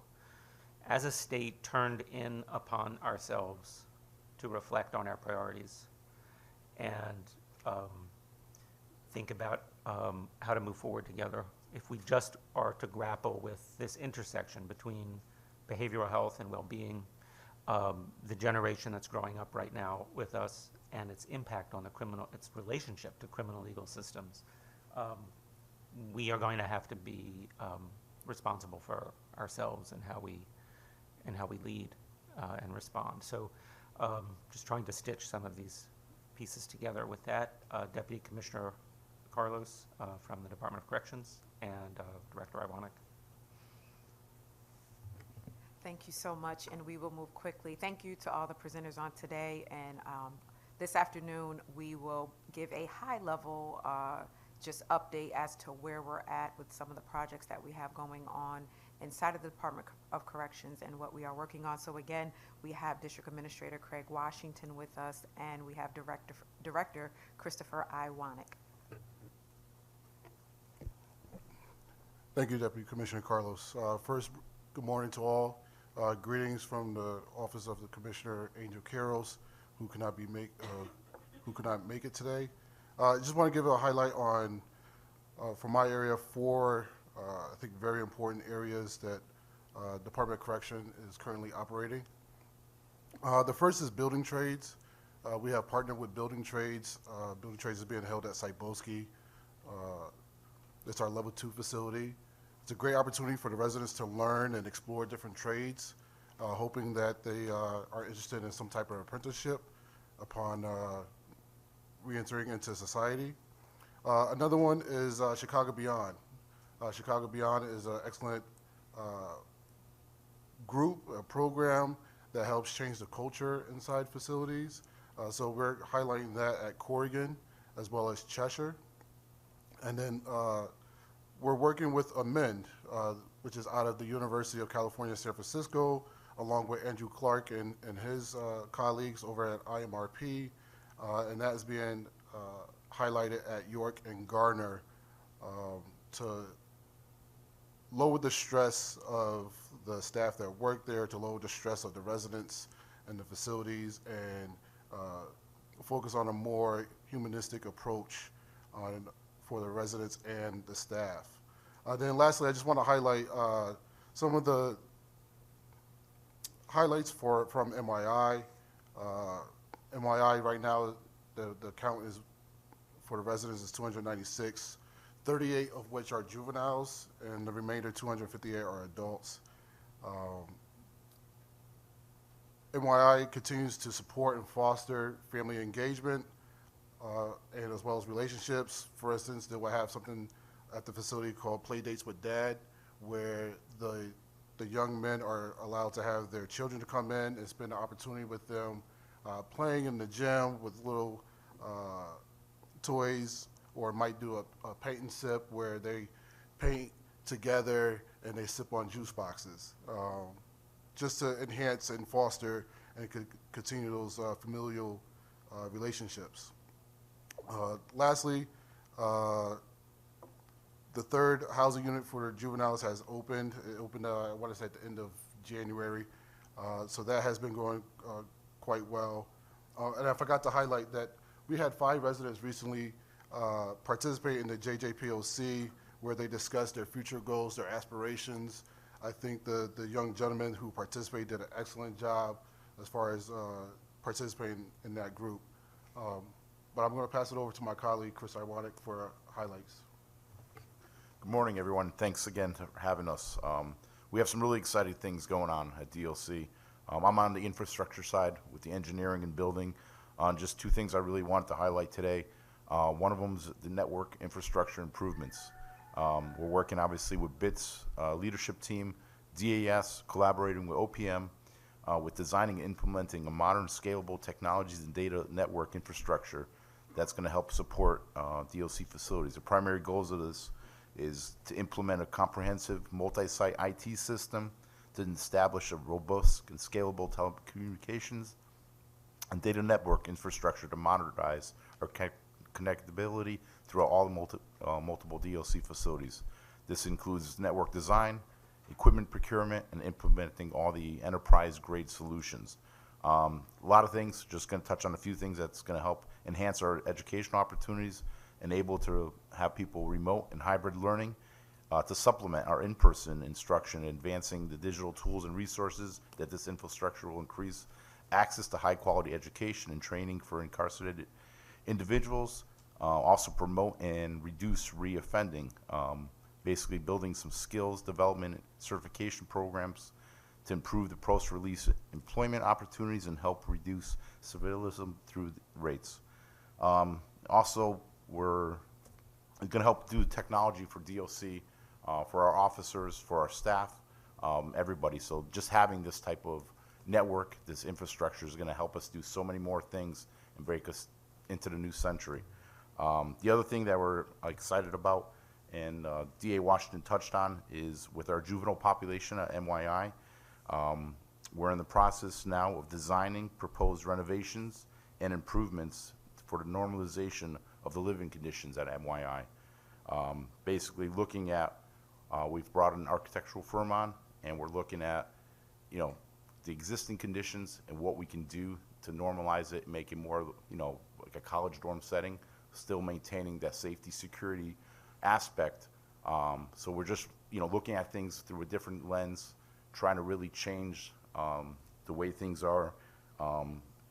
as a state, turned in upon ourselves to reflect on our priorities and think about how to move forward together. If we just are to grapple with this intersection between behavioral health and well-being, the generation that's growing up right now with us and its impact on its relationship to criminal legal systems, we are going to have to be responsible for ourselves and how we lead and respond. So just trying to stitch some of these pieces together. With that, Deputy Commissioner Carlos from the Department of Corrections and Director Iwanek. Thank you so much, and we will move quickly. Thank you to all the presenters on today, and this afternoon we will give a high-level just update as to where we're at with some of the projects that we have going on inside of the Department of Corrections and what we are working on. So again, we have District Administrator Craig Washington with us, and we have Director Christopher Iwanek. Thank you, Deputy Commissioner Carlos. First, good morning to all. Greetings from the Office of the Commissioner Angel Carrols, who could not make it today. I just want to give a highlight on For my area, four, I think, very important areas that Department of Correction is currently operating. The first is building trades. We have partnered with building trades. Building trades is being held at Cyboski. It's our level 2 facility. It's a great opportunity for the residents to learn and explore different trades, hoping that they are interested in some type of apprenticeship upon re-entering into society. Another one is Chicago Beyond. Chicago Beyond is an excellent group, a program that helps change the culture inside facilities. So we're highlighting that at Corrigan as well as Cheshire. And then we're working with Amend, which is out of the University of California, San Francisco, along with Andrew Clark and his colleagues over at IMRP. And that is being highlighted at York and Garner to lower the stress of the staff that work there, to lower the stress of the residents and the facilities, and focus on a more humanistic approach for the residents and the staff. Then lastly, I just want to highlight some of the highlights from MYI. MYI right now, the count is for the residents is 296, 38 of which are juveniles, and the remainder 258 are adults. MYI continues to support and foster family engagement and as well as relationships. For instance, they will have something at the facility called Play Dates with Dad, where the young men are allowed to have their children to come in and spend the opportunity with them, playing in the gym with little toys, or might do a paint and sip where they paint together and they sip on juice boxes, just to enhance and foster and continue those familial relationships. Lastly, the third housing unit for juveniles has opened. It opened, I want to say, at the end of January. So that has been going quite well. And I forgot to highlight that we had 5 residents recently participate in the JJPOC, where they discussed their future goals, their aspirations. I think the young gentleman who participated did an excellent job as far as participating in that group. But I'm going to pass it over to my colleague, Chris Iwanek, for highlights. Good morning, everyone. Thanks again for having us. We have some really exciting things going on at DLC. I'm on the infrastructure side with the engineering and building. Just 2 things I really wanted to highlight today. One of them is the network infrastructure improvements. We're working obviously with BITS leadership team, DAS, collaborating with OPM, with designing and implementing a modern scalable technologies and data network infrastructure that's going to help support DLC facilities. The primary goals of this is to implement a comprehensive multi-site IT system to establish a robust and scalable telecommunications and data network infrastructure to modernize our connectability throughout all the multiple DLC facilities. This includes network design, equipment procurement, and implementing all the enterprise-grade solutions. A lot of things, just going to touch on a few things that's going to help enhance our educational opportunities, enable to have people remote and hybrid learning, to supplement our in-person instruction, advancing the digital tools and resources that this infrastructure will increase access to high-quality education and training for incarcerated individuals, also promote and reduce reoffending, basically building some skills development certification programs to improve the post-release employment opportunities and help reduce civilism through rates. Also, we're going to help do technology for DLC, for our officers, for our staff, everybody. So just having this type of network, this infrastructure is going to help us do so many more things and break us into the new century. The other thing that we're excited about, and DA Washington touched on, is with our juvenile population at MYI. We're in the process now of designing proposed renovations and improvements for the normalization of the living conditions at MYI. Basically looking at, we've brought an architectural firm on, and we're looking at, the existing conditions and what we can do to normalize it, make it more, like a college dorm setting, still maintaining that safety, security, aspect. So we're just, looking at things through a different lens, trying to really change the way things are,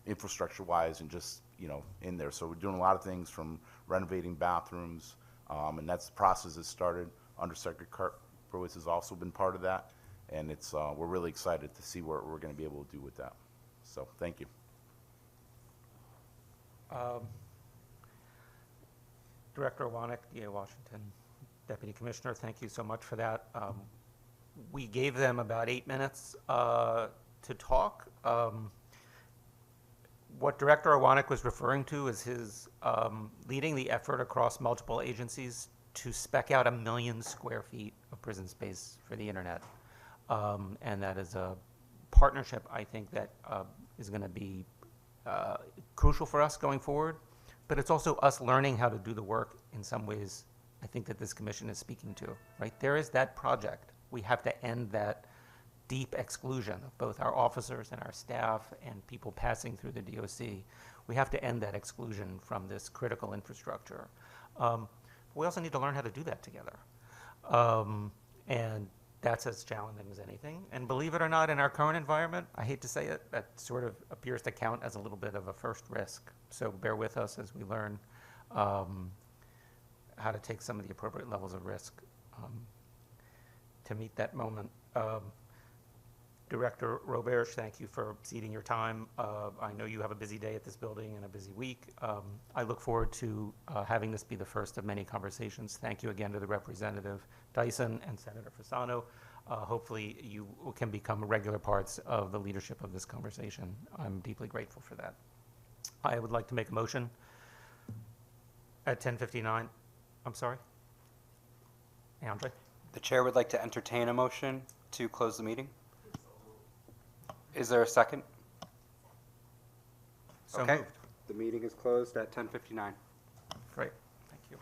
infrastructure-wise, and just, in there. So we're doing a lot of things from renovating bathrooms, and that's the process that started. Undersecretary Karpowitz has also been part of that, and it's we're really excited to see what we're going to be able to do with that. So thank you. Director Wanek, DA Washington, Deputy Commissioner, thank you so much for that. We gave them about 8 minutes to talk. What Director Wanek was referring to is his leading the effort across multiple agencies to spec out 1 million square feet of prison space for the internet. And that is a partnership, I think, that is going to be crucial for us going forward. But it's also us learning how to do the work in some ways I think that this commission is speaking to, right? There is that project. We have to end that deep exclusion of both our officers and our staff and people passing through the DOC. We have to end that exclusion from this critical infrastructure. We also need to learn how to do that together. And that's as challenging as anything. And believe it or not, in our current environment, I hate to say it, that sort of appears to count as a little bit of a first risk. So bear with us as we learn how to take some of the appropriate levels of risk to meet that moment. Director Roberge, thank you for ceding your time. I know you have a busy day at this building and a busy week. I look forward to having this be the first of many conversations. Thank you again to the Representative Dyson and Senator Fasano. Hopefully you can become regular parts of the leadership of this conversation. I'm deeply grateful for that. I would like to make a motion at 10:59. I'm sorry? Andre? The chair would like to entertain a motion to close the meeting. Is there a second? So Okay. moved. The meeting is closed at 10:59. Great, thank you.